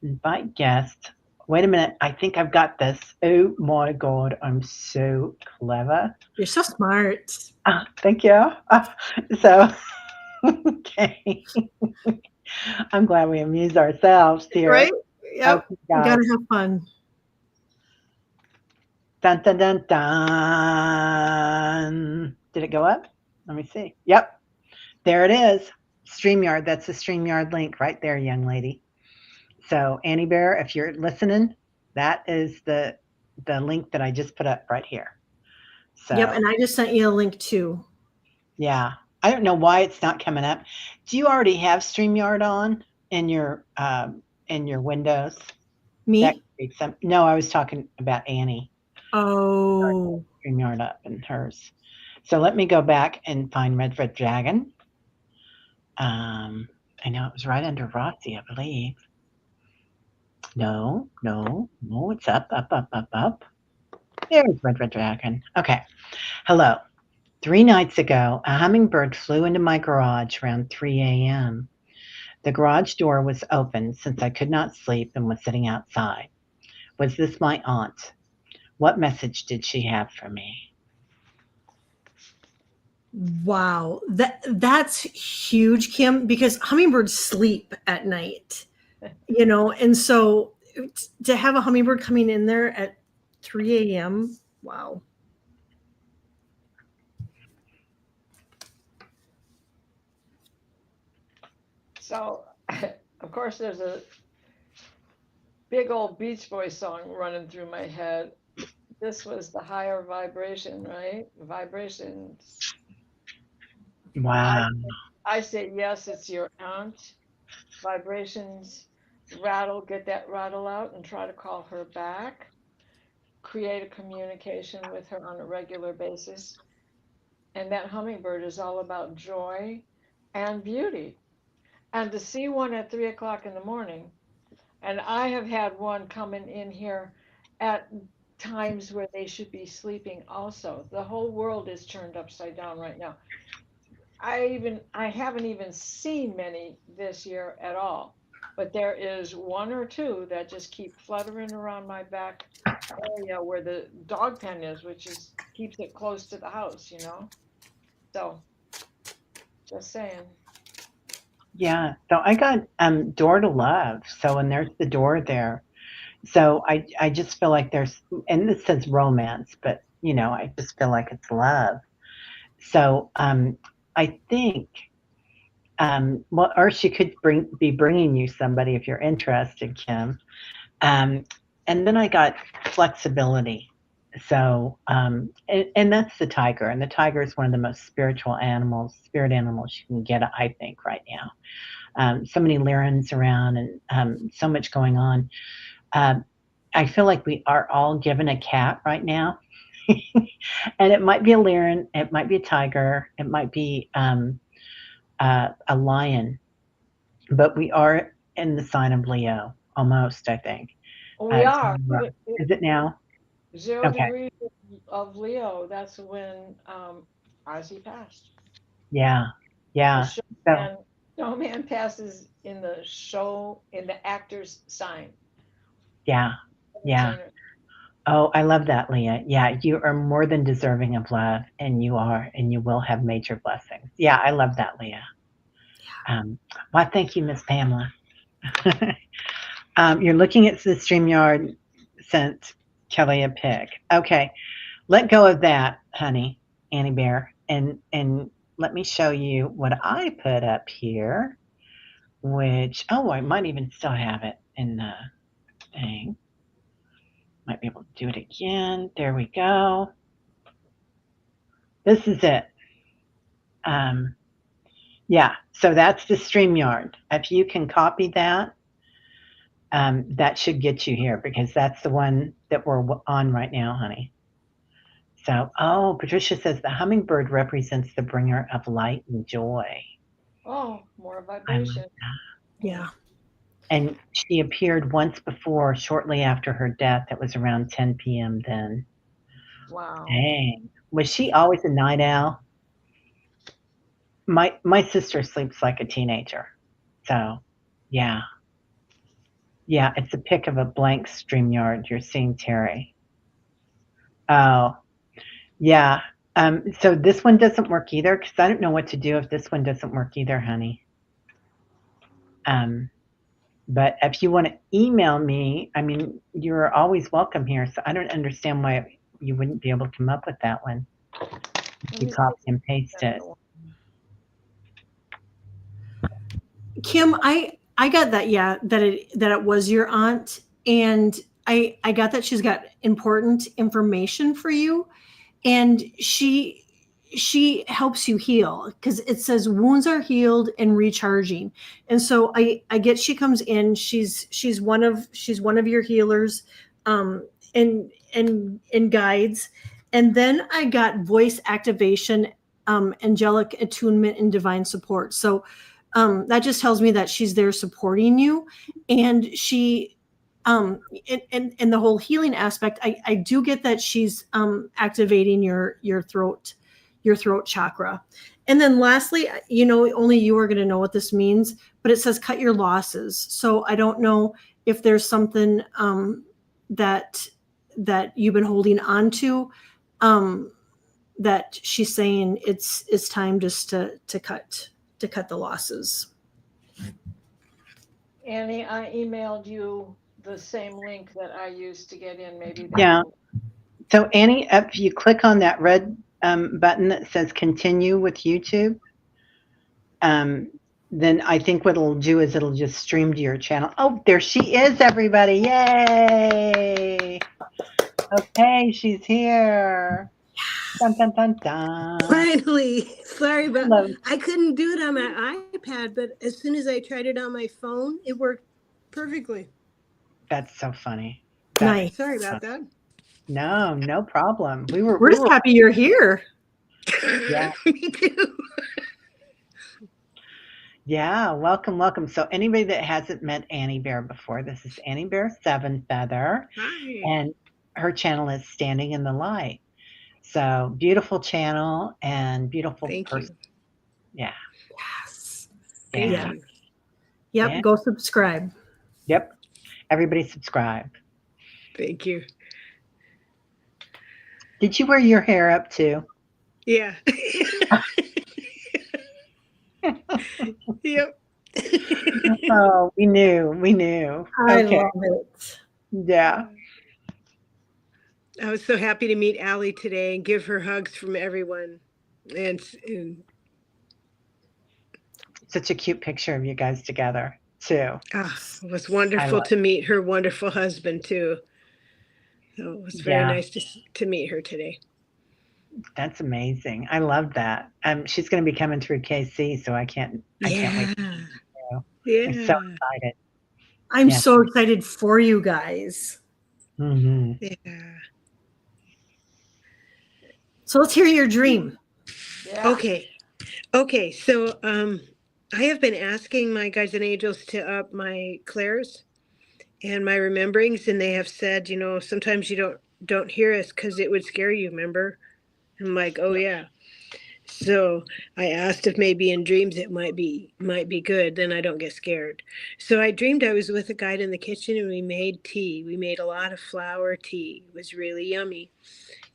invite guest. Wait a minute. I think I've got this. Oh my God. I'm so clever. You're so smart. Thank you. So, okay. I'm glad we amuse ourselves here. Right? Yep. Okay, You guys. gotta have fun. Dun, dun, dun, dun. Did it go up? Let me see. Yep. There it is. StreamYard. That's the StreamYard link right there, young lady. So Annie Bear, if you're listening, that is the link that I just put up right here. Yep. So And I just sent you a link too. yeah, I don't know why it's not coming up. Do you already have StreamYard on in your Windows? That Me? creates some. No, I was talking about Annie. Oh. StreamYard up in hers. So let me go back and find Red Dragon. Um, I know it was right under Rossi, I believe. No, no, no, it's up, up, up, up, up. There's Red Dragon. Okay. Hello. 3 nights ago, a hummingbird flew into my garage around 3 a.m. The garage door was open since I could not sleep and was sitting outside. Was this my aunt? What message did she have for me? Wow. That's huge, Kim, because hummingbirds sleep at night. And so to have a hummingbird coming in there at 3 a.m. Wow. So, of course, there's a big old Beach Boys song running through my head. This was the higher vibration, right? Vibrations. I Wow. I say yes, it's your aunt. Vibrations rattle, get that rattle out and try to call her back. create a communication with her on a regular basis. And that hummingbird is all about joy and beauty. And to see one at 3 o'clock in the morning, and I have had one coming in here at times where they should be sleeping also. The whole world is turned upside down right now. I haven't even seen many this year at all. But there is one or two that just keep fluttering around my back area where the dog pen is, which is keeps it close to the house, you know. So just saying. Yeah. So I got door to love. So and there's the door there. So I just feel like there's and this says romance, but I just feel like it's love. So I think well, or she could be bringing you somebody if you're interested, Kim. Um, and then I got flexibility. So, and that's the tiger, and the tiger is one of the most spiritual animals, spirit animals you can get, I think, right now. So many lirens around, and so much going on. Um, I feel like we are all given a cat right now, and it might be a liren, it might be a tiger, it might be a lion, but we are in the sign of Leo, almost, I think. We are. Is it now? Zero Okay. degrees of Leo. That's when Ozzy passed. Yeah. The Yeah. So, showman passes in the actor's sign. yeah. Yeah. Entertainer. Oh, I love that, Leah. Yeah, you are more than deserving of love, and you are, and you will have major blessings. Yeah, I love that, Leah. Um, well, thank you, Miss Pamela. You're looking at the StreamYard sent Kelly a pic. Okay, let go of that, honey, Annie Bear, and let me show you what I put up here. Which I might even still have it in the thing. Might be able to do it again. There we go. This is it. Um, yeah, so that's the StreamYard. If you can copy that, that should get you here because that's the one that we're on right now, honey. So, Patricia says the hummingbird represents the bringer of light and joy. Oh, more I love vibration. that. Yeah. And she appeared once before, shortly after her death. It was around 10 p.m. then. Wow. Dang. Was she always a night owl? My sister sleeps like a teenager. So, yeah. Yeah, it's a pic of a blank StreamYard. You're seeing Terry. Oh, yeah. So this one doesn't work either because I don't know what to do if this one doesn't work either, honey. Um, but if you want to email me, I mean, you're always welcome here. So I don't understand why you wouldn't be able to come up with that one if Let you me copy see. and paste it. Kim, I got that, yeah, that it was your aunt, and I got that she's got important information for you, and she helps you heal because it says wounds are healed and recharging. And so I get she comes in, she's one of your healers, and guides. And then I got voice activation, angelic attunement, and divine support. So that just tells me that she's there supporting you, and she in the whole healing aspect, I do get that she's activating your throat chakra. And then lastly, only you are going to know what this means, but it says cut your losses. So I don't know if there's something that you've been holding on to, that she's saying it's time just to cut the losses. Annie, I emailed you the same link that I used to get in. Maybe that Yeah. will. So Annie, if you click on that red button that says continue with YouTube, then I think what it'll do is it'll just stream to your channel. Oh, there she is, everybody. Yay. Okay, she's here. Dun, dun, dun, dun. Finally, sorry about Hello. I couldn't do it on my iPad, but as soon as I tried it on my phone, it worked perfectly. That's so funny. Nice. Sorry about that. No, no problem. We're just happy you're here. Yeah. Me too. Yeah, welcome, welcome. So anybody that hasn't met Annie Bear before, this is Annie Bear Seven Feather, Hi. and her channel is Standing in the Light. So beautiful channel and beautiful Thank person. you. Yeah, Yes. Thank yeah, you. Yep. yeah. Go subscribe. Yep. Everybody subscribe. Thank you. Did you wear your hair up too? Yeah. Yep. Oh, we knew. We knew. I Okay. love it. Yeah. I was so happy to meet Allie today and give her hugs from everyone. And Such a cute picture of you guys together too. it was I wonderful love. to meet her wonderful husband too. So it was very Yeah, nice to meet her today. that's amazing. I love that. She's going to be coming through KC, so I can't wait Yeah. to meet you. I'm so Yeah. excited. I'm Yeah. so excited for you guys. Hmm. Yeah. So let's hear your dream. Yeah. Okay. Okay. So I have been asking my guides and angels to up my clairs and my rememberings, and they have said, sometimes you don't hear us because it would scare you, remember? I'm like, oh yeah. So I asked if maybe in dreams it might be good, then I don't get scared. So I dreamed I was with a guide in the kitchen and we made tea. We made a lot of flower tea. It was really yummy.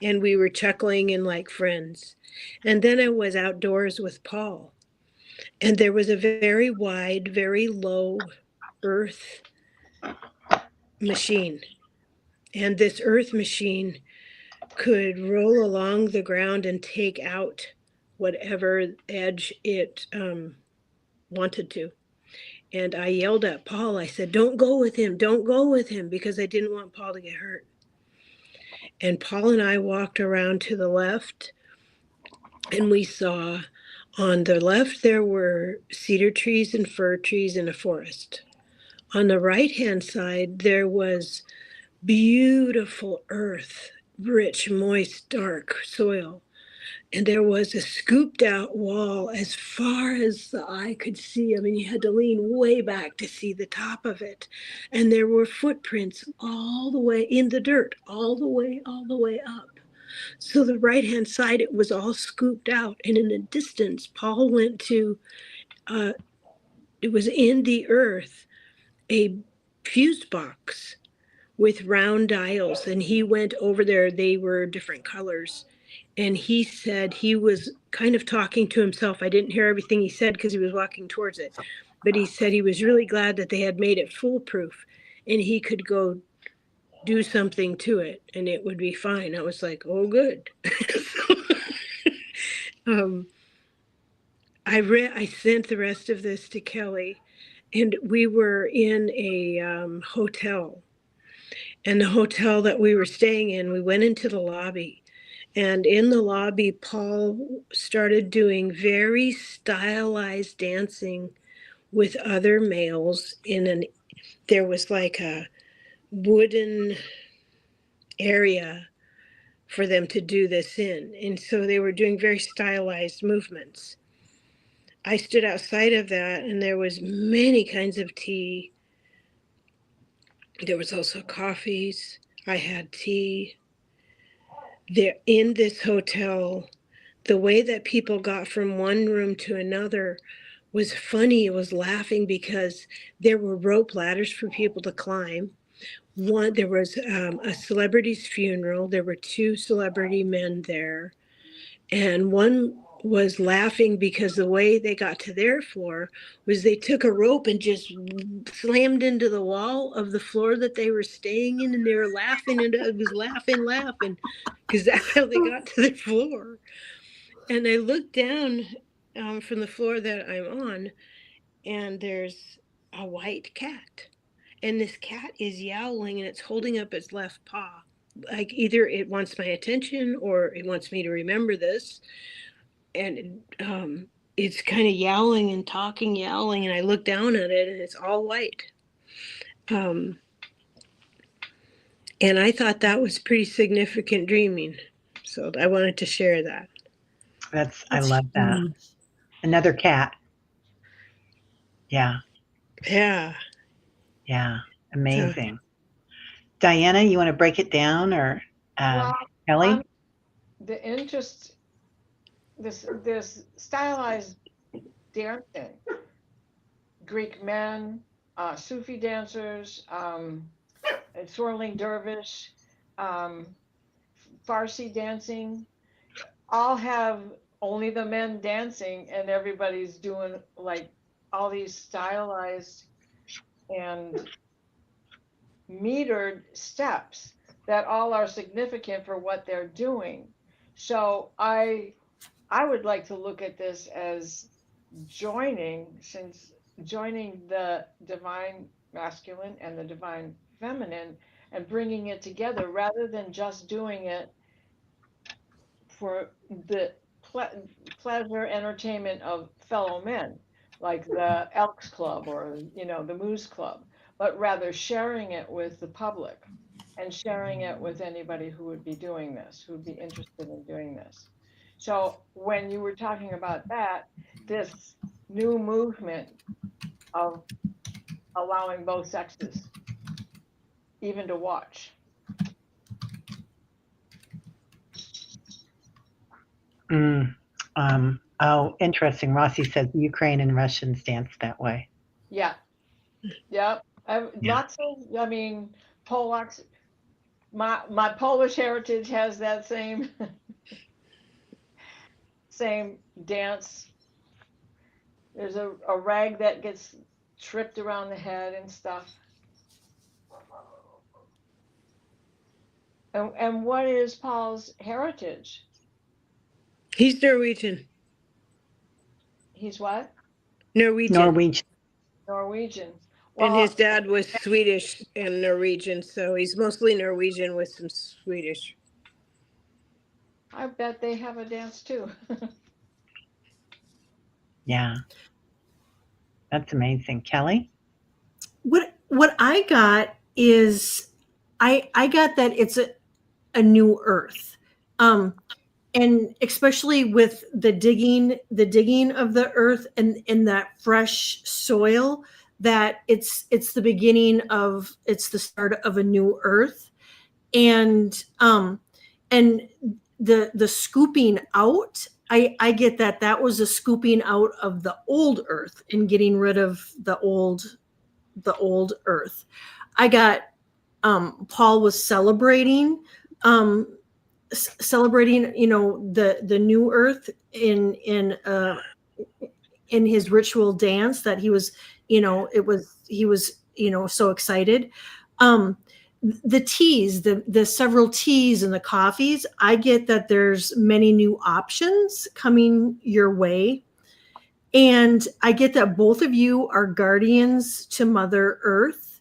And we were chuckling and like friends. And then I was outdoors with Paul. And there was a very wide, very low earth machine. And this earth machine could roll along the ground and take out whatever edge it wanted to. And I yelled at Paul. I said, "Don't go with him. Don't go with him," because I didn't want Paul to get hurt. And Paul and I walked around to the left, and we saw on the left there were cedar trees and fir trees in a forest. On the right hand side, there was beautiful earth, rich, moist, dark soil. And there was a scooped out wall as far as the eye could see. I mean, you had to lean way back to see the top of it. And there were footprints all the way in the dirt, all the way up. So the right hand side, it was all scooped out. And in the distance, Paul went to, uh, it was in the earth, a fuse box with round dials. And he went over there, they were different colors. And he said he was kind of talking to himself. I didn't hear everything he said because he was walking towards it. But he said he was really glad that they had made it foolproof and he could go do something to it and it would be fine. I was like, oh, good. um, I sent the rest of this to Kelly, and we were in a hotel. And the hotel that we were staying in, we went into the lobby. And in the lobby, Paul started doing very stylized dancing with other males there was like a wooden area for them to do this in. And so they were doing very stylized movements. I stood outside of that and there was many kinds of tea. There was also coffees. I had tea. There in this hotel, the way that people got from one room to another was funny. It was laughing because there were rope ladders for people to climb. There was a celebrity's funeral. There were two celebrity men there, and one was laughing because the way they got to their floor was they took a rope and just slammed into the wall of the floor that they were staying in, and they were laughing, and it was laughing because that's how they got to their floor. And I looked down from the floor that I'm on, and there's a white cat. And this cat is yowling and it's holding up its left paw. Like either it wants my attention or it wants me to remember this. And it's kind of yowling and talking, yowling. And I look down at it and it's all white. Um, And I thought that was pretty significant dreaming. So I wanted to share that. I love that. huge. Another cat. Yeah. Yeah. Yeah. So, Amazing. Diana, you want to break it down, or Well, Kelly? the interest, this stylized dancing, Greek men, Sufi dancers, swirling dervish, um, Farsi dancing, all have only the men dancing, and everybody's doing like all these stylized and metered steps that all are significant for what they're doing. So I would like to look at this as joining the divine masculine and the divine feminine and bringing it together rather than just doing it for the pleasure entertainment of fellow men, like the Elks Club or the Moose Club, but rather sharing it with the public and sharing it with anybody who would be doing this, who would be interested in doing this. So when you were talking about that, this new movement of allowing both sexes even to watch. Mm, oh, interesting. Rossi says Ukraine and Russians dance that way. Yeah. Yep. Yeah. Lots of, I mean, Polacks, my Polish heritage has that same dance. There's a rag that gets tripped around the head and stuff. And what is Paul's heritage? he's Norwegian. He's what? Norwegian. Norwegian. And his Well, dad was Swedish and Norwegian, so he's mostly Norwegian with some Swedish. I bet they have a dance too. Yeah. That's amazing. Kelly? What I got is I got that it's a new earth. And especially with the digging of the earth and that fresh soil, that it's the beginning of, it's the start of a new earth. And the scooping out, I get that was a scooping out of the old earth and getting rid of the old earth. I got Paul was celebrating the new earth in his ritual dance, that he was he was so excited. The teas, the several teas and the coffees, I get that there's many new options coming your way. And I get that both of you are guardians to Mother Earth.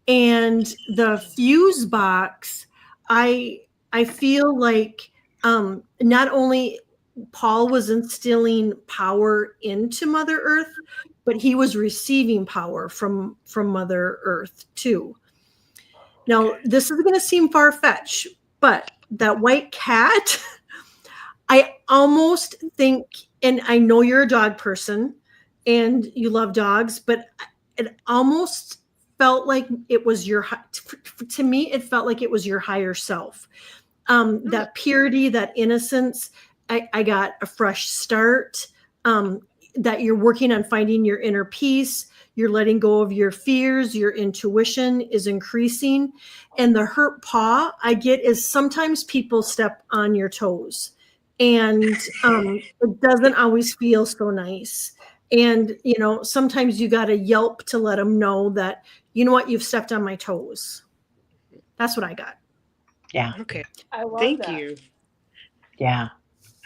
And the fuse box, I feel like not only Paul was instilling power into Mother Earth, but he was receiving power from Mother Earth too. Now, this is going to seem far-fetched, but that white cat, I almost think, and I know you're a dog person and you love dogs, but it almost felt like it was to me, it felt like it was your higher self. That purity, that innocence. I got a fresh start, that you're working on finding your inner peace. You're letting go of your fears. Your intuition is increasing. And the hurt paw I get is sometimes people step on your toes, and it doesn't always feel so nice. And, sometimes you got to yelp to let them know that, you know what, you've stepped on my toes. That's what I got. Yeah. Okay. I love Thank that. you. Yeah.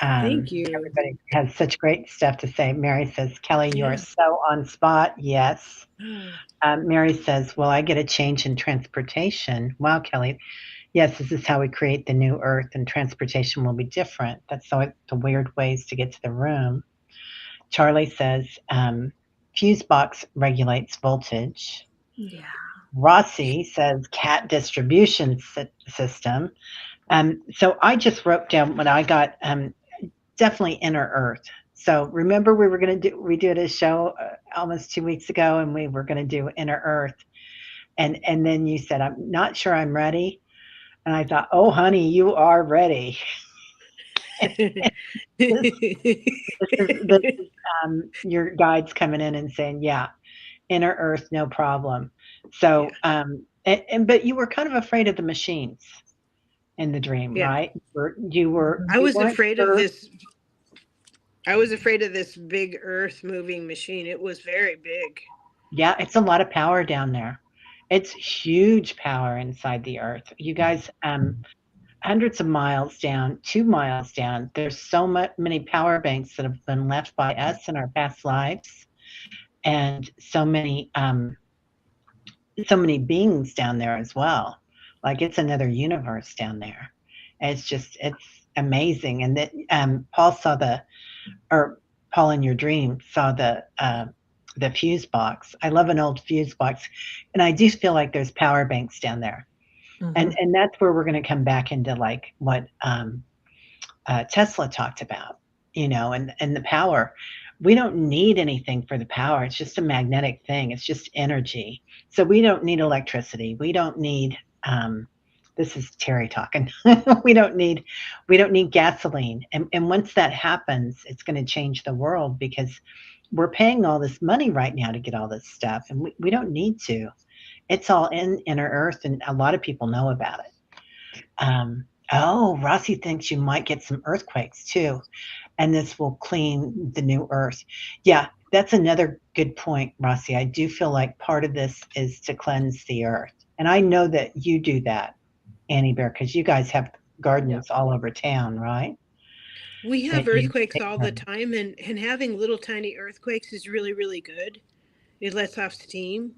Thank you. Everybody has such great stuff to say. Mary says, Kelly, you Yeah. are so on spot. Yes. Mary says, well, I get a change in transportation. Wow, Kelly. Yes, this is how we create the new earth, and transportation will be different. That's the weird ways to get to the room. Charlie says, fuse box regulates voltage. Yeah. Rossi says cat distribution system. So I just wrote down what I got. Definitely inner earth. So remember we did a show almost 2 weeks ago, and we were going to do inner earth, and then you said I'm not sure I'm ready, and I thought, oh honey, you are ready. this, this is your guides coming in and saying, yeah, inner earth, no problem. Yeah, So but you were kind of afraid of the machines in the dream, yeah. right? You were I you was weren't afraid of sure. this. I was afraid of this big earth moving machine. It was very big. Yeah, it's a lot of power down there. It's huge power inside the earth. You guys, hundreds of miles down, 2 miles down, there's so many power banks that have been left by us in our past lives, and so many beings down there as well. Like it's another universe down there. It's amazing. And that or Paul in your dream saw the fuse box. I love an old fuse box, and I do feel like there's power banks down there, Mhm. and that's where we're going to come back into like what Tesla talked about, and the power. We don't need anything for the power. It's just a magnetic thing. It's just energy. So we don't need electricity. We don't need. This is Terry talking. we don't need we don't need gasoline. And once that happens, it's going to change the world because we're paying all this money right now to get all this stuff, and we don't need to. It's all in inner earth, and a lot of people know about it. Oh, Rossi thinks you might get some earthquakes too, and this will clean the new earth. Yeah, that's another good point, Rossi. I do feel like part of this is to cleanse the earth. And I know that you do that, Annie Bear, because you guys have Yeah. gardens all over town, right? We have That you earthquakes take all care the of. time, and having little tiny earthquakes is really, really good. It lets off steam.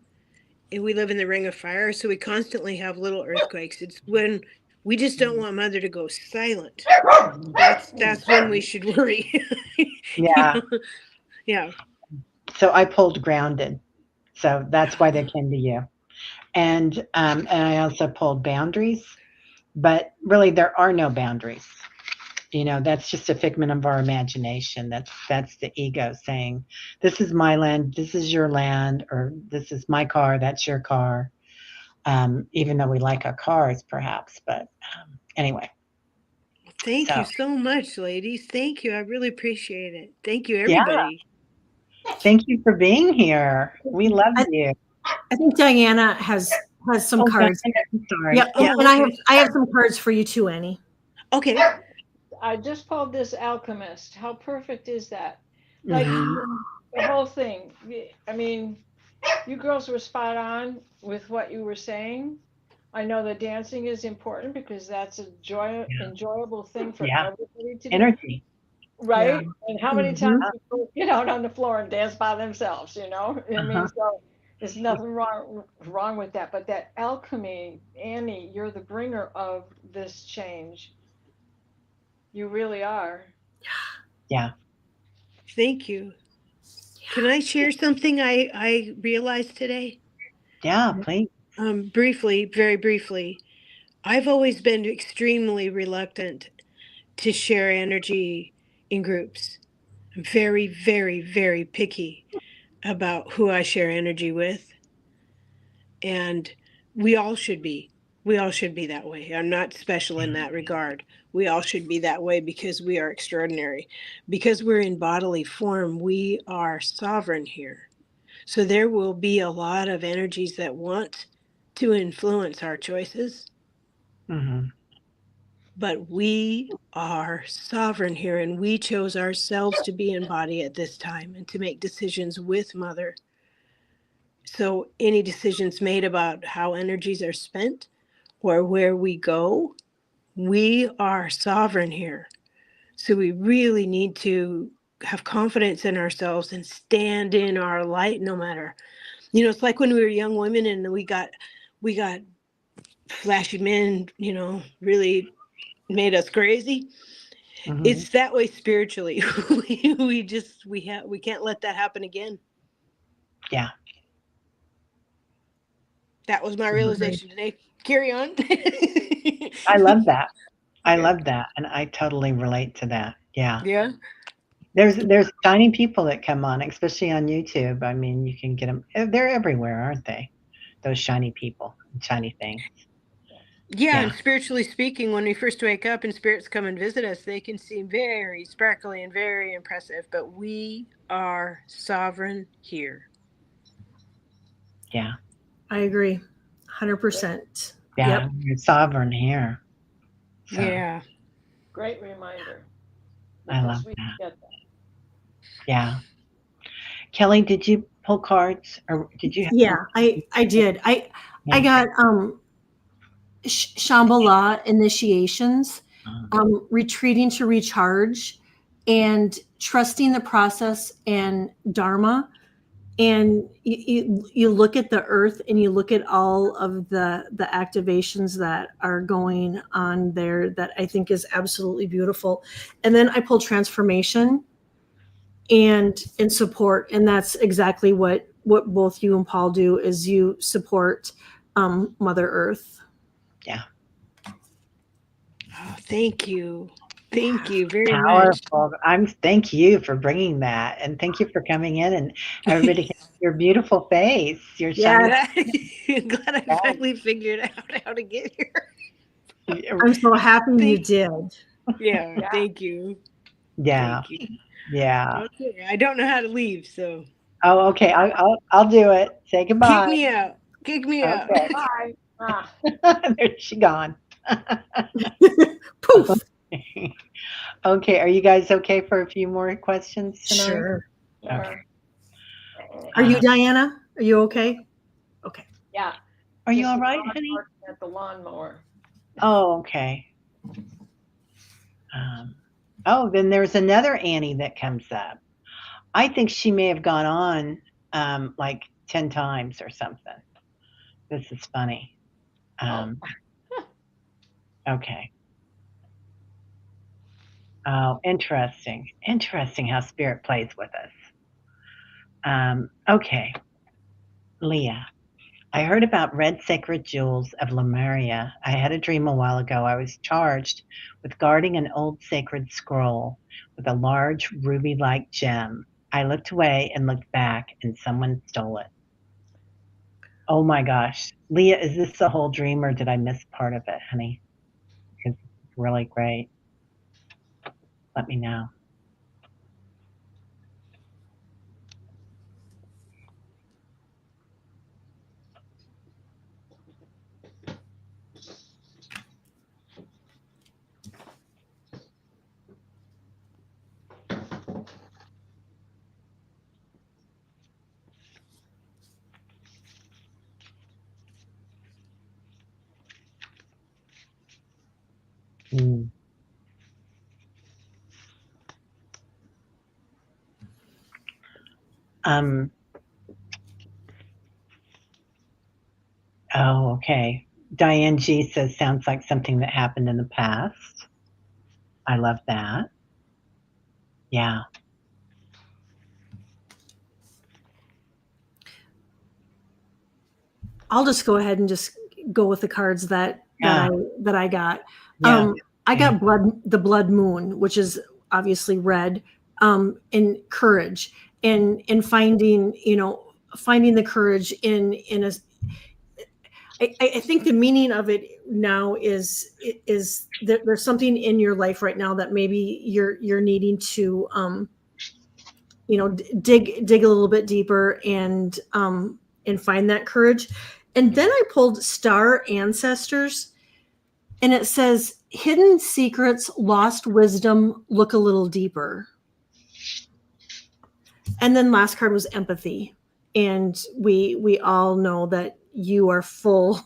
And we live in the ring of fire, so we constantly have little earthquakes. It's when we just don't want mother to go silent. That's when we should worry. you Yeah. know? Yeah. So I pulled grounded. So that's why they came to you. And I also pulled boundaries, but really there are no boundaries. That's just a figment of our imagination. That's the ego saying, "This is my land. This is your land," or "This is my car. That's your car." Even though we like our cars, perhaps, but anyway. Thank you So so much, ladies. Thank you. I really appreciate it. Thank you, yeah, everybody. thank you for being here. We love I, you. I think Diana has some Oh, cards. Diana, I'm Yeah, sorry. Yeah. Oh, and I have okay. I have some cards for you too, Annie. Okay. I just pulled this alchemist. How perfect is that? Like Hmm. the whole thing. I mean, you girls were spot on with what you were saying. I know that dancing is important because that's a Yeah. enjoyable thing for Yeah. everybody to do, Energy. Yeah. right? And how many times Hmm. people get out on the floor and dance by themselves, you know? I mean, Uh-huh. so there's nothing wrong with that. But that alchemy, Annie, you're the bringer of this change. You really are. Yeah. Thank you. Can I share something I realized today? Yeah. Please. Briefly, very briefly. I've always been extremely reluctant to share energy in groups. I'm very, very, very picky about who I share energy with. And we all should be. We all should be that way. I'm not special in that regard. We all should be that way because we are extraordinary. Because we're in bodily form, we are sovereign here. So there will be a lot of energies that want to influence our choices, Hmm. but we are sovereign here and we chose ourselves to be in body at this time and to make decisions with mother. So any decisions made about how energies are spent or where we go, we are sovereign here. So we really need to have confidence in ourselves and stand in our light no matter. It's like when we were young women and we got flashy men, really made us crazy. Hmm. It's that way spiritually. We can't let that happen again. Yeah. That was my Super great. realization today. Carry on. I love that. I Okay. love that, and I totally relate to that. Yeah. Yeah. There's shiny people that come on, especially on YouTube. I mean, you can get them. They're everywhere, aren't they? Those shiny people, shiny things. Yeah, and Yeah. spiritually speaking, when we first wake up and spirits come and visit us, they can seem very sparkly and very impressive, but we are sovereign here. Yeah. I agree. 100%. Yeah. Yep. You're sovereign here. So Yeah. Great reminder I because love we that. get that. Yeah. Kelly, did you pull cards or did you have Yeah, something? I did. I Yeah. got Shambhala initiations, Uh, retreating to recharge, and trusting the process and dharma. And you look at the earth and you look at all of the activations that are going on there that I think is absolutely beautiful. And then I pull transformation and support, and that's exactly what both you and Paul do is you support Mother Earth. yeah. Oh, thank you. Thank Yeah. you very much. Powerful. Thank you for bringing that, and thank you for coming in and everybody can see your beautiful face, your shiny Yes, Glad, glad I finally figured out how to get here. I'm so happy you Thank, did. yeah, Yeah. thank you. Yeah. Thank you. Yeah. Okay, I don't know how to leave, so Oh, okay. I'll do it. Say kick goodbye. me out. Kick me out. Okay. Bye. Ah, There she gone. Poof. Okay. Are you guys okay for a few more questions tonight? Sure. Okay. sure. Are you Um, Diana? Are you okay? Okay. Yeah. are you Just all the right, dog honey? barking at the lawnmower. Oh, okay. Um, oh, then there's another Annie that comes up. I think she may have gone on like 10 times or something. This is funny. Oh, Um, okay. Oh, interesting. Interesting how spirit plays with us. Okay. Leah, I heard about red sacred jewels of Lemuria. I had a dream a while ago. I was charged with guarding an old sacred scroll with a large ruby like gem. I looked away and looked back, and someone stole it. Oh my gosh. Leah, is this the whole dream or did I miss part of it, honey? Because it's really great. Let me know. Mm. Um, oh, okay. Diane G says sounds like something that happened in the past. I love that. Yeah. I'll just go ahead and just go with the cards Yeah. that I got. Yeah. I Yeah. got the blood moon, which is obviously red, and courage and finding, finding the courage in a I think the meaning of it now is that there's something in your life right now that maybe you're needing to dig a little bit deeper and find that courage. And then I pulled star ancestors, and it says hidden secrets, lost wisdom, look a little deeper. And then last card was empathy, and we all know that you are full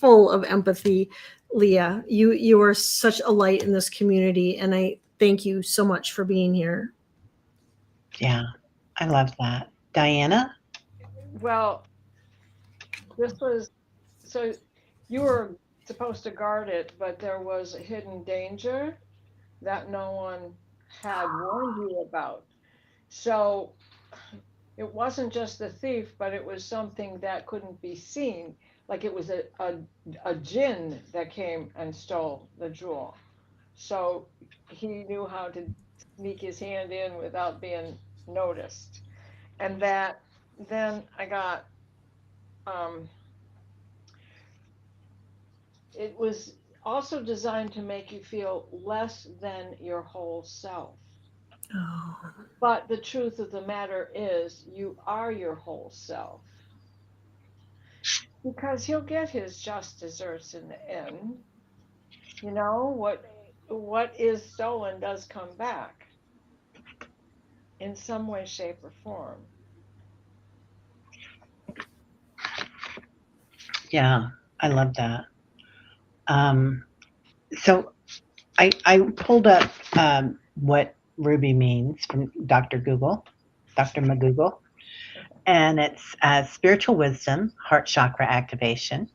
of empathy, Leah. You are such a light in this community, and I thank you so much for being here. Yeah. I love that. Diana? well, this was so you were supposed to guard it, but there was a hidden danger that no one had warned you about. So it wasn't just the thief, but it was something that couldn't be seen. like it was a jinn that came and stole the jewel. So he knew how to sneak his hand in without being noticed. And that then I got um, it was also designed to make you feel less than your whole self. Oh. But the truth of the matter is, you are your whole self. Because he'll get his just desserts in the end. You know, what is stolen does come back in some way, shape, or form. Yeah, I love that. Um, so I pulled up what Ruby means from Dr. Google, Dr. McGoogle, and it's spiritual wisdom, heart chakra activation,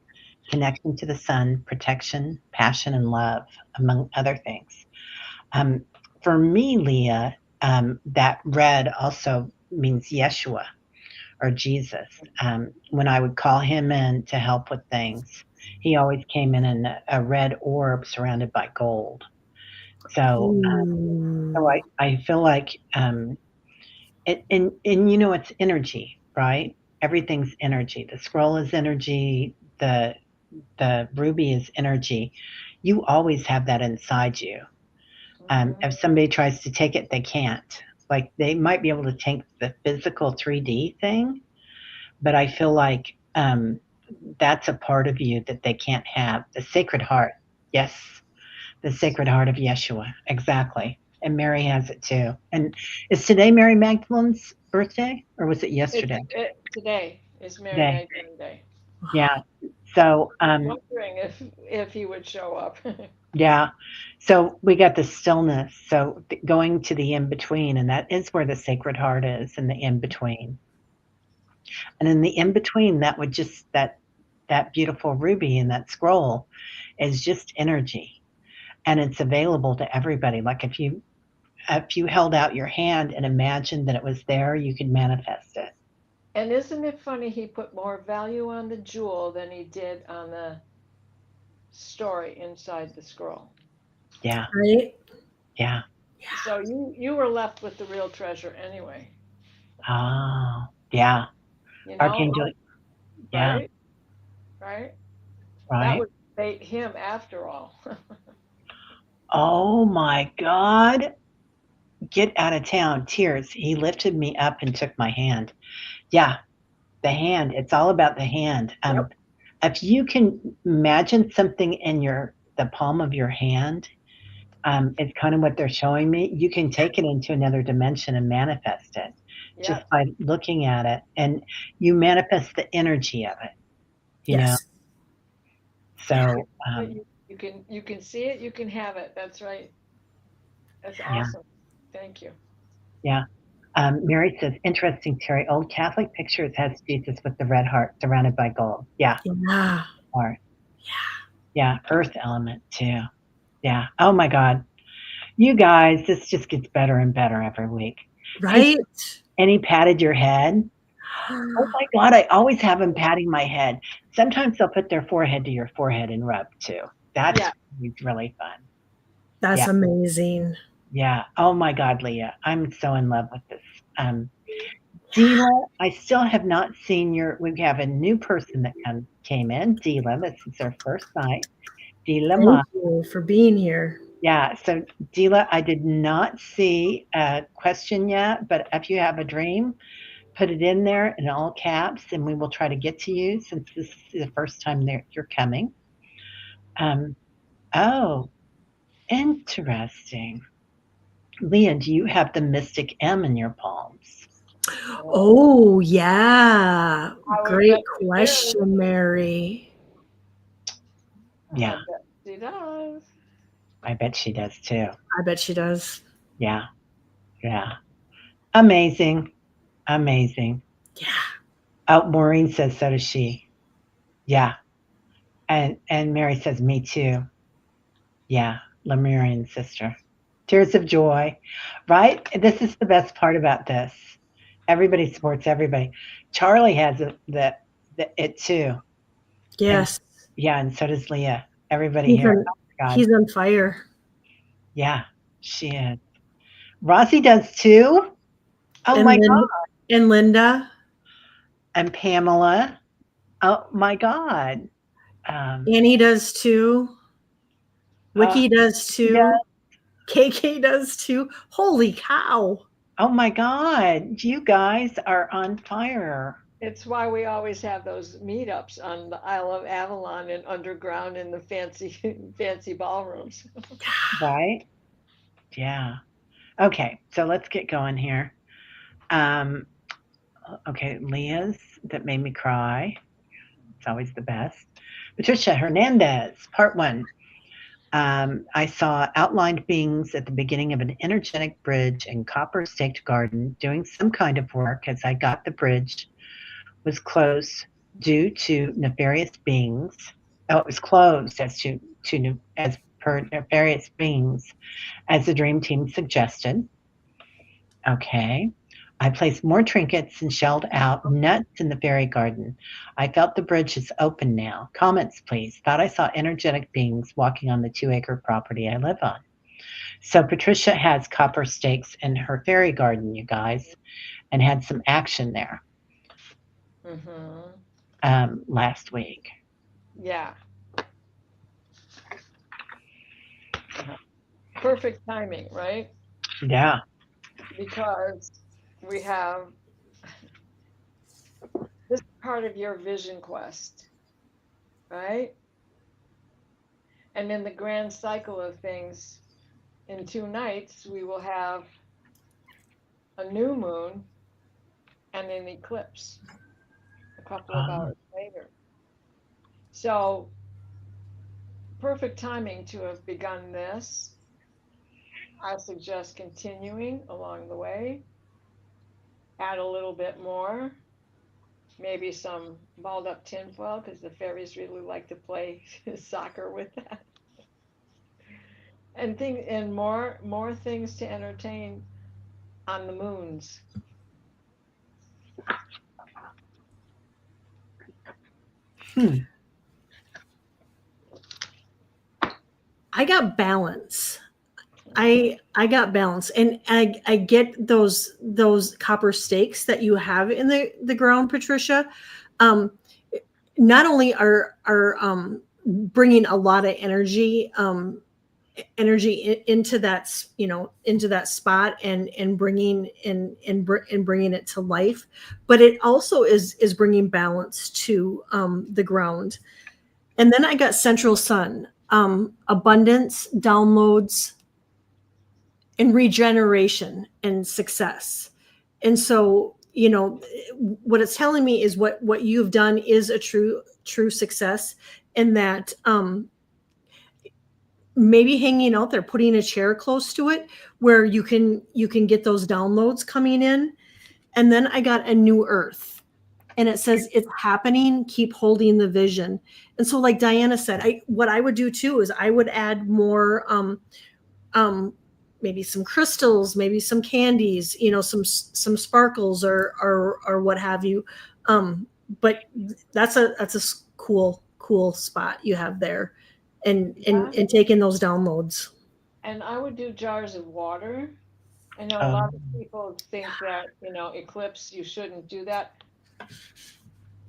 connection to the sun, protection, passion, and love, among other things. Um, for me, Leah, that red also means Yeshua or Jesus. When I would call him in to help with things, he always came in a red orb surrounded by gold. So, Ooh. I feel like, and it's energy, right? Everything's energy. The scroll is energy. The ruby is energy. You always have that inside you. Mhm. If somebody tries to take it, they can't. Like they might be able to take the physical 3D thing, but I feel like that's a part of you that they can't have. The Sacred Heart, yes, the Sacred Heart of Yeshua, exactly. And Mary has it too. And is today Mary Magdalene's birthday, or was it yesterday? Today is Mary Today, Magdalene Day. yeah. So, Wondering if he would show up. yeah. So we got the stillness. So going to the in between, and that is where the Sacred Heart is, in the in between. And in the in between, that would just that beautiful ruby and that scroll is just energy, and it's available to everybody. Like if you held out your hand and imagined that it was there, you could manifest it. And isn't it funny he put more value on the jewel than he did on the story inside the scroll? Yeah, Right? yeah. So you were left with the real treasure anyway, Oh, yeah. you know, Archangel, yeah, right? Right? That right. would bait him after all. Oh my God. Get out of town. Tears. He lifted me up and took my hand. Yeah, the hand. It's all about the hand. Yep. If you can imagine something in the palm of your hand, it's kind of what they're showing me. You can take it into another dimension and manifest it just Yes. by looking at it, and you manifest the energy of it. You know. Yes. So, But you can see it, you can have it. That's right. That's yeah, awesome. Thank you. yeah. Mary says, interesting, Terry. Old Catholic pictures has Jesus with the red heart surrounded by gold. Yeah, Yeah. heart. Yeah, earth element too. Yeah. Oh my God. You guys, this just gets better and better every week. Hey, Right? and he patted your head. Oh my God, I always have them patting my head. Sometimes they'll put their forehead to your forehead and rub too. That's Yeah. really fun. That's Yeah. amazing. Yeah. Oh my God, Leah. I'm so in love with this. Deela, I still have not seen we have a new person that came in. Deela, this is her first night. Deela Ma. Thank you for being here. Yeah. So Deela, I did not see a question yet, but if you have a dream, put it in there in all caps and we will try to get to you since this is the first time you're coming. Um, oh, interesting. Leah, do you have the Mystic M in your palms? Oh, yeah. I would Great bet she did. question, Mary. I Yeah, bet she does. I bet she does too. I bet she does. Yeah, yeah. Amazing, amazing. Yeah. Oh, Maureen says so does she. Yeah, and Mary says me too. Yeah, Lemurian sister. Tears of joy, right? This is the best part about this. Everybody supports everybody. Charlie has it too. Yes. Yeah, and so does Leah. Everybody He's here. on, Oh my God. he's on fire. Yeah, she is. Rossi does too. Oh And my God. Linda. And Pamela. Oh my God. Um, Annie does too. uh, Wiki does yeah. too. KK does too. Holy cow. Oh my God. You guys are on fire. It's why we always have those meetups on the Isle of Avalon and underground in the fancy fancy ballrooms. Right? Yeah. Okay, so let's get going here. Um, okay, Leah's that made me cry. It's always the best. Patricia Hernandez, part one. I saw outlined beings at the beginning of an energetic bridge in copper staked garden doing some kind of work as I got the bridge was closed due to nefarious beings. Oh, it was closed as per nefarious beings, as the dream team suggested. Okay. I placed more trinkets and shelled out nuts in the fairy garden. I felt the bridge is open now. Comments, please. Thought I saw energetic beings walking on the 2-acre property I live on. So Patricia has copper stakes in her fairy garden, you guys, and had some action there Hmm. last week. Yeah. Perfect timing, right? Yeah. Because we have this part of your vision quest, right? And in the grand cycle of things, in 2 nights, we will have a new moon and an eclipse a couple of Oh, hours later. So, perfect timing to have begun this. I suggest continuing along the way, add a little bit more, maybe some balled up tinfoil because the fairies really like to play soccer with that. And more things to entertain on the moons. hmm. I got balance. I got balance, and I get those copper stakes that you have in the ground, Patricia. Um, Not only are bringing a lot of energy into that, into that spot, and bringing it to life, but it also is bringing balance to the ground. And then I got central sun, abundance, downloads, and regeneration and success. And so, what it's telling me is what you've done is a true success, and that maybe hanging out there, putting a chair close to it where you can get those downloads coming in. And then I got a new earth, and it says it's happening, keep holding the vision. And so, like Diana said, what I would do too is I would add more um maybe some crystals, maybe some candies, some sparkles, or what have you. But that's a cool spot you have there, and Yeah. taking those downloads. And I would do jars of water. I know a lot Oh, of people think that, eclipse, you shouldn't do that.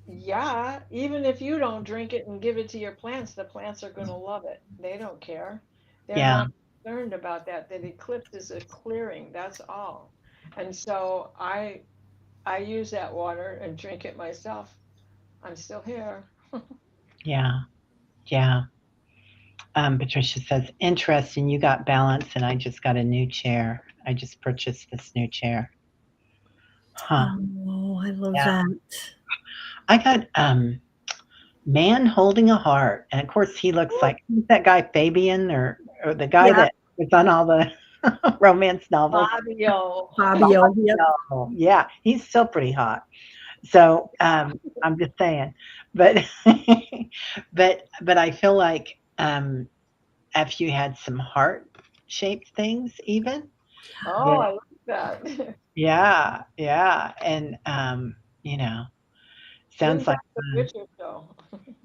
Yeah, even if you don't drink it and give it to your plants, the plants are going to love it. They don't care. They're yeah. not concerned about that. That eclipse is a clearing, that's all. And so I use that water and drink it myself. I'm still here. Yeah. Yeah. Patricia says, interesting. You got balance, and I just got a new chair. I just purchased this new chair. Huh. Oh, I love Yeah. that. I got Man Holding a Heart. And of course, he looks like who's that guy, Fabian, or the guy Yeah, that was on all the romance novels. Fabio. Fabio. Yep. Oh, yeah. He's still pretty hot. So I'm just saying. But, but I feel like if you had some heart shaped things, even. Oh, That I like that. yeah, yeah, and, you know, Sounds like the fun. Witcher show.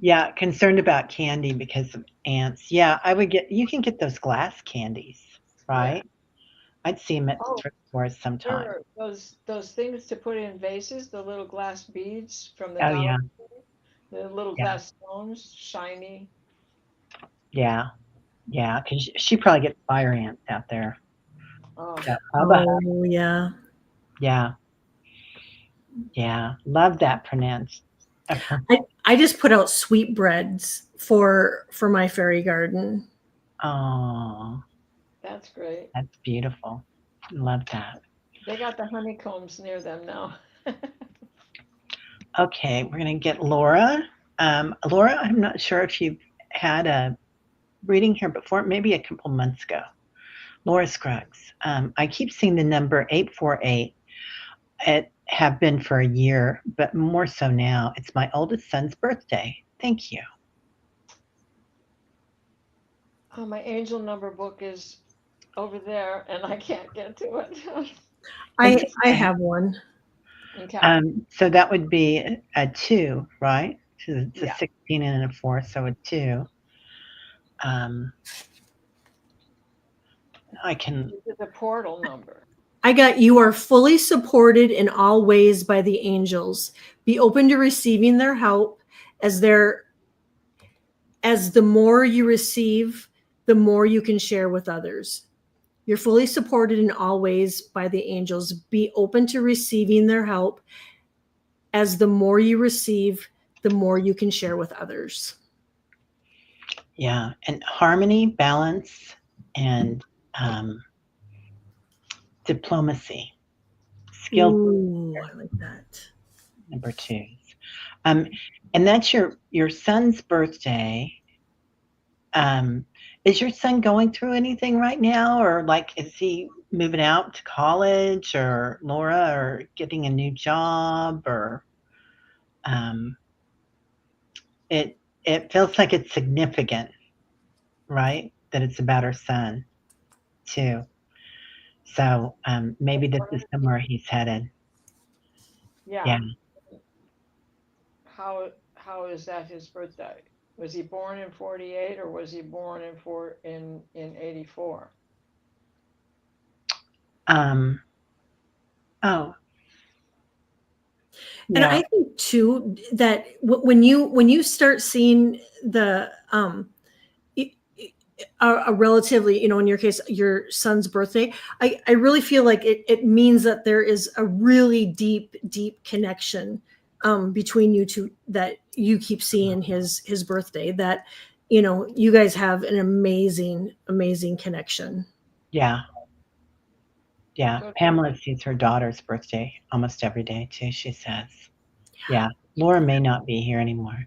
Yeah, concerned about candy because of ants. Yeah, you can get those glass candies, Yeah. right? I'd see them at Oh, thrift stores there sometime. are those things to put in vases, the little glass beads from the Oh, dollar, yeah, the little yeah, glass stones, shiny. yeah, yeah, because she probably gets fire ants out there. Oh, Yeah, Bubba, Oh yeah. yeah, yeah, love that pronounce. I just put out sweetbreads for my fairy garden. Oh, that's great. that's beautiful. Love that. They got the honeycombs near them now. Okay, we're gonna get Laura. Laura, I'm not sure if you've had a reading here before, maybe a couple months ago. Laura Scruggs. I keep seeing the number 848. It have been for a year, but more so now. It's my oldest son's birthday. Thank you. Oh, my angel number book is over there, and I can't get to it. Is I this have one. Okay. so that would be a two, right? 'Cause it's a Yeah. 16 and a four, so a two. Um, I can, This is a portal number. I got you are fully supported in all ways by the angels. Be open to receiving their help as their as the more you receive, the more you can share with others. You're fully supported in all ways by the angels. Be open to receiving their help as the more you receive, the more you can share with others. yeah, and harmony, balance, and um, diplomacy. Skilled Ooh, I like that. number twos. Um, and that's your son's birthday. Um, is your son going through anything right now, or like is he moving out to college, or Laura, or getting a new job, or um, it feels like it's significant, right? That it's about her son too. So maybe this is somewhere he's headed. Yeah. Yeah. How is that his birthday? Was he born in 48 or was he born in 84? Um, oh, And yeah, I think too that when you start seeing the a relatively, in your case, your son's birthday, I really feel like it means that there is a really deep connection between you two, that you keep seeing his birthday, that you guys have an amazing connection. yeah, yeah. So Pamela sees her daughter's birthday almost every day too, she says. Yeah. Laura may not be here anymore.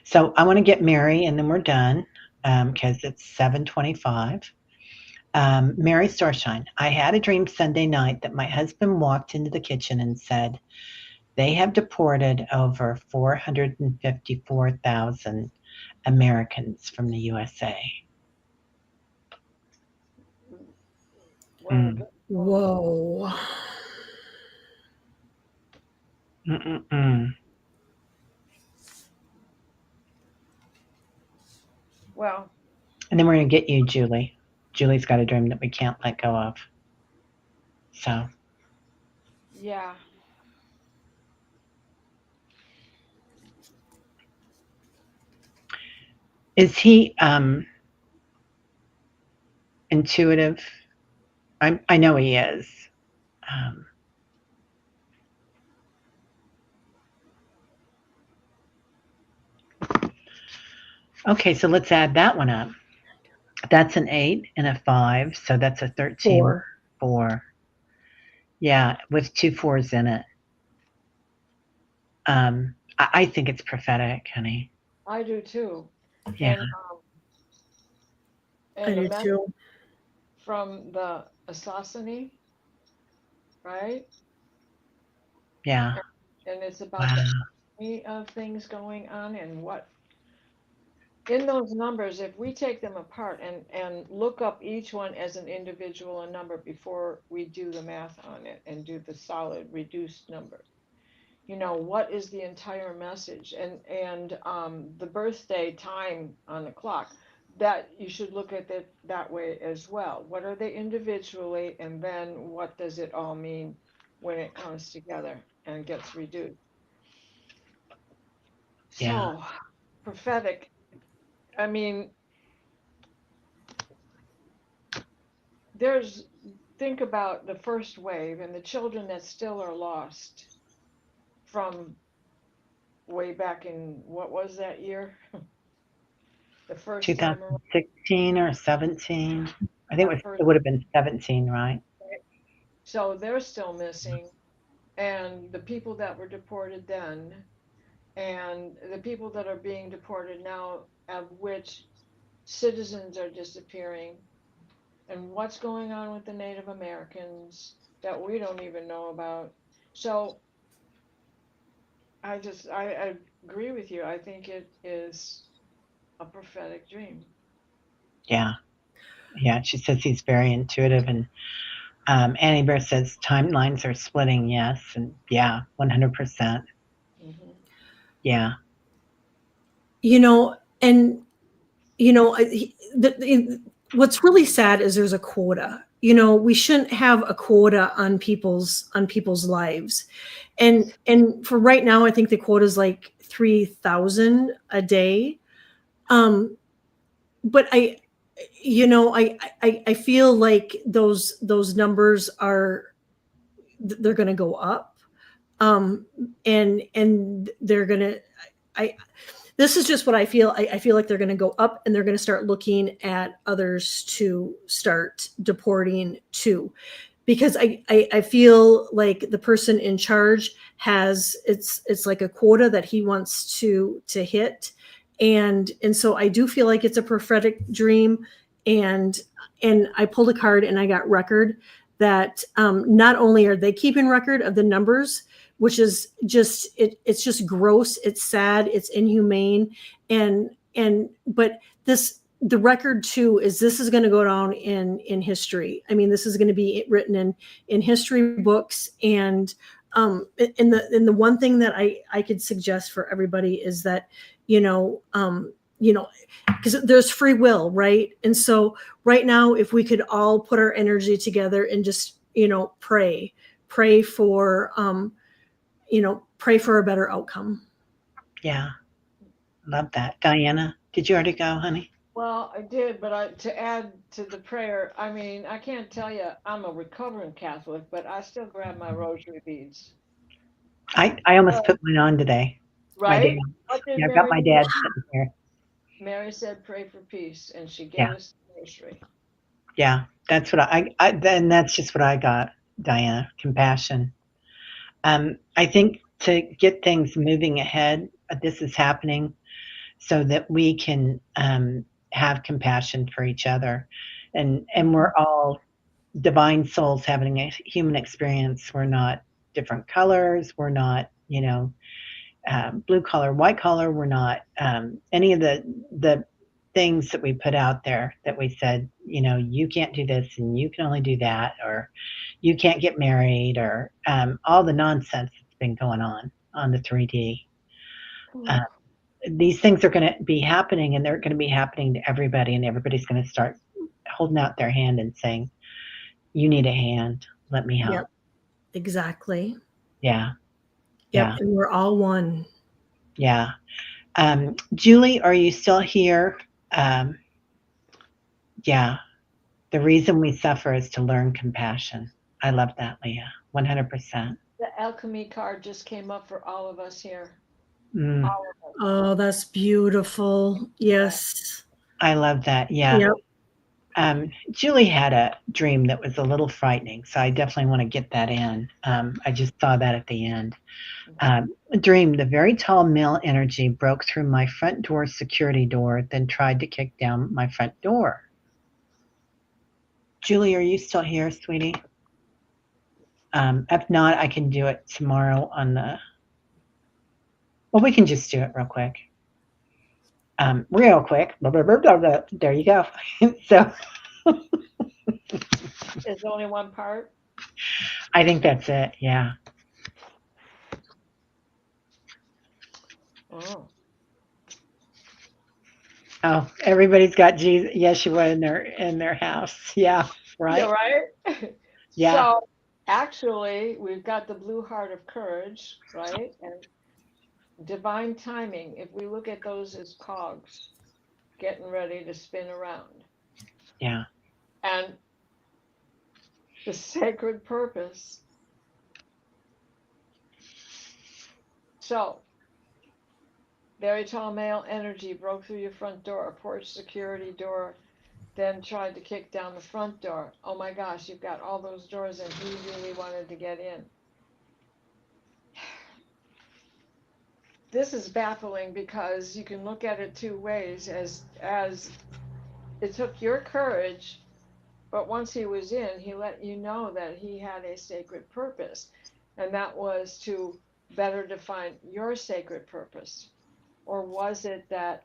So I want to get Mary and then we're done because it's 7:25. Mary Starshine, I had a dream Sunday night that my husband walked into the kitchen and said, they have deported over 454,000 Americans from the USA. well, Mm. Whoa. Mm-mm-mm. well, And then we're going to get you, Julie. Julie's got a dream that we can't let go of. So, yeah. is he intuitive? I know he is. Um, okay, so let's add that one up. That's an 8 and a 5, so that's a 13, 4. 4. Yeah, with two fours in it. I think it's prophetic, honey. I do too. Yeah, And I the do message too. from the Assassini, right? yeah. And it's about Wow. the energy of things going on and what in those numbers, if we take them apart and look up each one as an individual number before we do the math on it and do the solid reduced number, you know, what is the entire message, and the birthday time on the clock, that you should look at it that way as well. What are they individually, and then what does it all mean when it comes together and gets reduced? Yeah. So prophetic. I mean, there's, think about the first wave and the children that still are lost from way back in, what was that year? The first time around, 2016 or 17. I think that it first. would have been 17, right? So they're still missing, and the people that were deported then, and the people that are being deported now, of which citizens are disappearing, and what's going on with the Native Americans that we don't even know about. So I agree with you. I think it is a prophetic dream. Yeah. Yeah. She says he's very intuitive. And Annie Bear says timelines are splitting. Yes. And yeah, 100%. Hmm. Yeah. You know, and you know, what's really sad is there's a quota. You know, we shouldn't have a quota on people's lives, and for right now, I think the quota is like 3,000 a day. But you know, I feel like those numbers are they're going to go up, um, and they're going to. I This is just what I feel. I feel like they're going to go up, and they're going to start looking at others to start deporting too, because I feel like the person in charge has it's like a quota that he wants to hit, and so I do feel like it's a prophetic dream, and and I pulled a card and I got record that not only are they keeping record of the numbers, which is just it's just gross, it's sad, it's inhumane, and but this the record too is this is going to go down in history. I mean, this is going to be written in history books, and in the one thing that I could suggest for everybody is that you know because there's free will, right? And so right now, if we could all put our energy together and just pray for pray for a better outcome. Yeah. Love that. Diana, did you already go, honey? Well, I did, but to add to the prayer, I mean, I can't tell you I'm a recovering Catholic, but I still grab my rosary beads. I almost put mine on today. My dad. Right? What did Yeah, I've got Mary my do? dad sitting here. Mary said, "Pray for peace," and she gave Yeah. us the rosary. Yeah. That's what then that's just what I got, Diana. Compassion. I think to get things moving ahead, this is happening so that we can have compassion for each other, and we're all divine souls having a human experience. We're not different colors. We're not, blue collar, white collar. We're not any of the things that we put out there that we said, you can't do this and you can only do that, or you can't get married, or all the nonsense that's been going on the 3D. Uh, these things are going to be happening, and they're going to be happening to everybody, and everybody's going to start holding out their hand and saying, "You need a hand. Let me help." Yep, exactly. Yeah, Yep, yeah, and we're all one. yeah. Julie, are you still here? Um, yeah. The reason we suffer is to learn compassion. I love that, Leah. 100%. The alchemy card just came up for all of us here. Mm, All of us. Oh, that's beautiful. Yes. I love that. Yeah. Yep. Julie had a dream that was a little frightening, so I definitely want to get that in. I just saw that at the end. A dream, the very tall male energy broke through my front door security door, then tried to kick down my front door. Julie, are you still here, sweetie? If not, I can do it tomorrow well, we can just do it real quick. Real quick. Blah, blah, blah, blah, blah. There you go. So There's only one part. I think that's it. Yeah. Oh, Oh, everybody's got Jesus, Yeshua in their house. Yeah, yeah, right. right. Yeah, So actually, we've got the blue heart of courage, right? And divine timing. If we look at those as cogs getting ready to spin around, yeah, and the sacred purpose. So, very tall male energy broke through your front door, porch security door, then tried to kick down the front door. Oh my gosh, you've got all those doors, and he really wanted to get in. This is baffling because you can look at it two ways as it took your courage, but once he was in, he let you know that he had a sacred purpose, and that was to better define your sacred purpose. Or was it that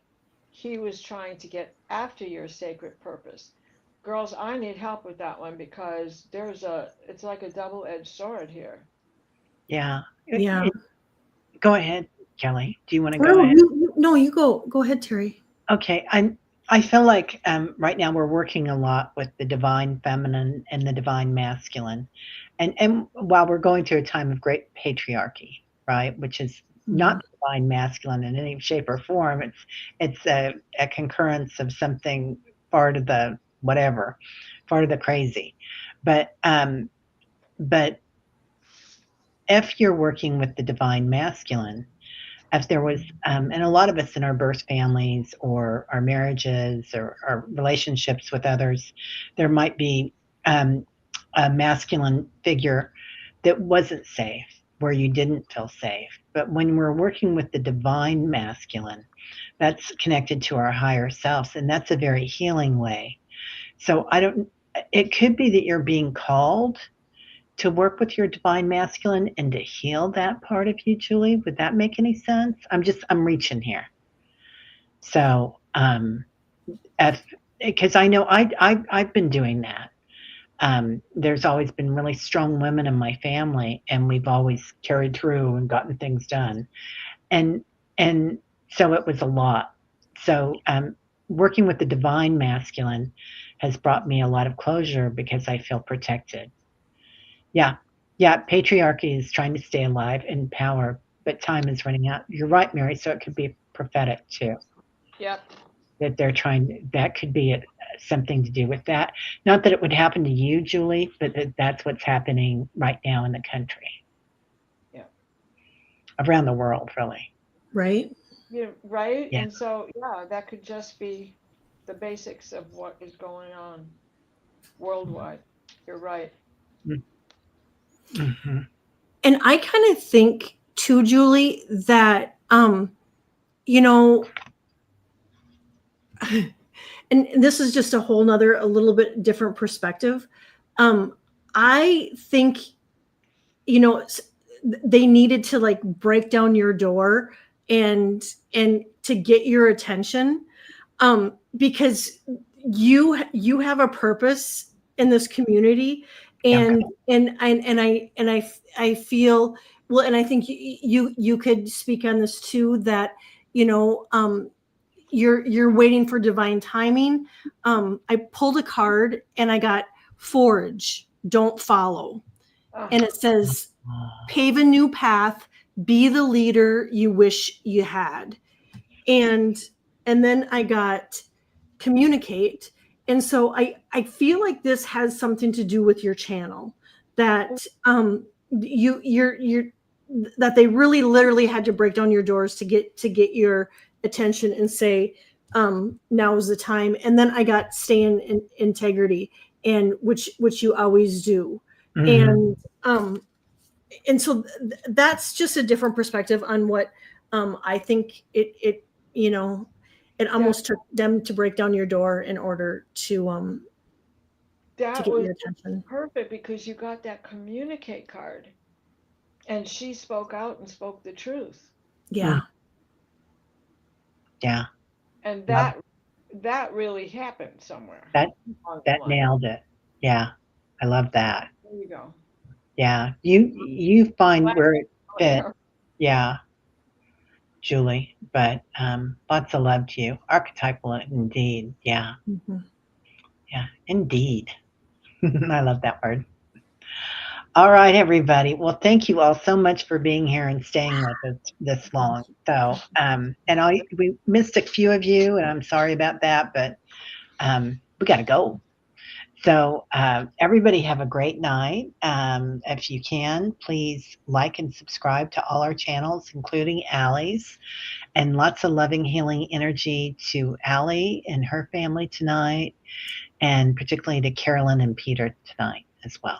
he was trying to get after your sacred purpose? Girls, I need help with that one because it's like a double-edged sword here. yeah. Yeah. Go ahead, Kelly. Do you want to go No, ahead? no, you go ahead, Terry. Okay, I feel like right now we're working a lot with the divine feminine and the divine masculine, and while we're going through a time of great patriarchy, right, which is not Mhm. the divine masculine in any shape or form. It's a concurrence of something far to the whatever, far to the crazy, but but if you're working with the divine masculine, if there was, and a lot of us in our birth families or our marriages or our relationships with others, there might be um, a masculine figure that wasn't safe, where you didn't feel safe. But when we're working with the divine masculine, that's connected to our higher selves, and that's a very healing way. So I don't, it could be that you're being called to work with your divine masculine and to heal that part of you, Julie. Would that make any sense? I'm reaching here. So, if, because I know I've been doing that. There's always been really strong women in my family, and we've always carried through and gotten things done. And, and so it was a lot. So, working with the divine masculine has brought me a lot of closure because I feel protected. Yeah. Yeah, patriarchy is trying to stay alive in power, but time is running out. You're right, Mary, so it could be prophetic too, Yep. that they're trying that could be something to do with that. Not that it would happen to you, Julie, but that's what's happening right now in the country, Yep. around the world, really. Right? Yeah, right. Yeah. And so, yeah, that could just be the basics of what is going on worldwide. You're right. Mm-hmm. And I kind of think too, Julie, that you know, and this is just a whole nother, a little bit different perspective. Um, I think, you know, they needed to like break down your door and to get your attention, because you have a purpose in this community, Okay. and I feel well, and I think you could speak on this too, that you know, you're waiting for divine timing. I pulled a card and I got forge, don't follow, Oh, and it says pave a new path, be the leader you wish you had. And and then I got communicate. And so I feel like this has something to do with your channel, that you're that they really literally had to break down your doors to get your attention and say, now is the time. And then I got stay in integrity, and which you always do. Mm-hmm. And um and so that's just a different perspective on what, I think it you know, it that almost took them to break down your door in order to that get was your attention. perfect because you got that communicate card, and she spoke out and spoke the truth, Mm. Yeah. Yeah. and Love that really happened somewhere that. along the That line. nailed it. Yeah. I love that. There you go. Yeah. You find Glad where it you're fit. there. Yeah. Julie. But lots of love to you. Archetypal indeed. Yeah. Mhm. Yeah. Indeed. I love that word. All right, everybody. Well, thank you all so much for being here and staying with us this long. So, we missed a few of you, and I'm sorry about that, but we got to go. So, everybody have a great night. If you can, please like and subscribe to all our channels, including Allie's, and lots of loving, healing energy to Allie and her family tonight, and particularly to Carolyn and Peter tonight as well.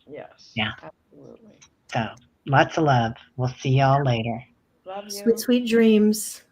Yes, Yeah. absolutely. So, lots of love. We'll see y'all later. Love you. Sweet, sweet dreams.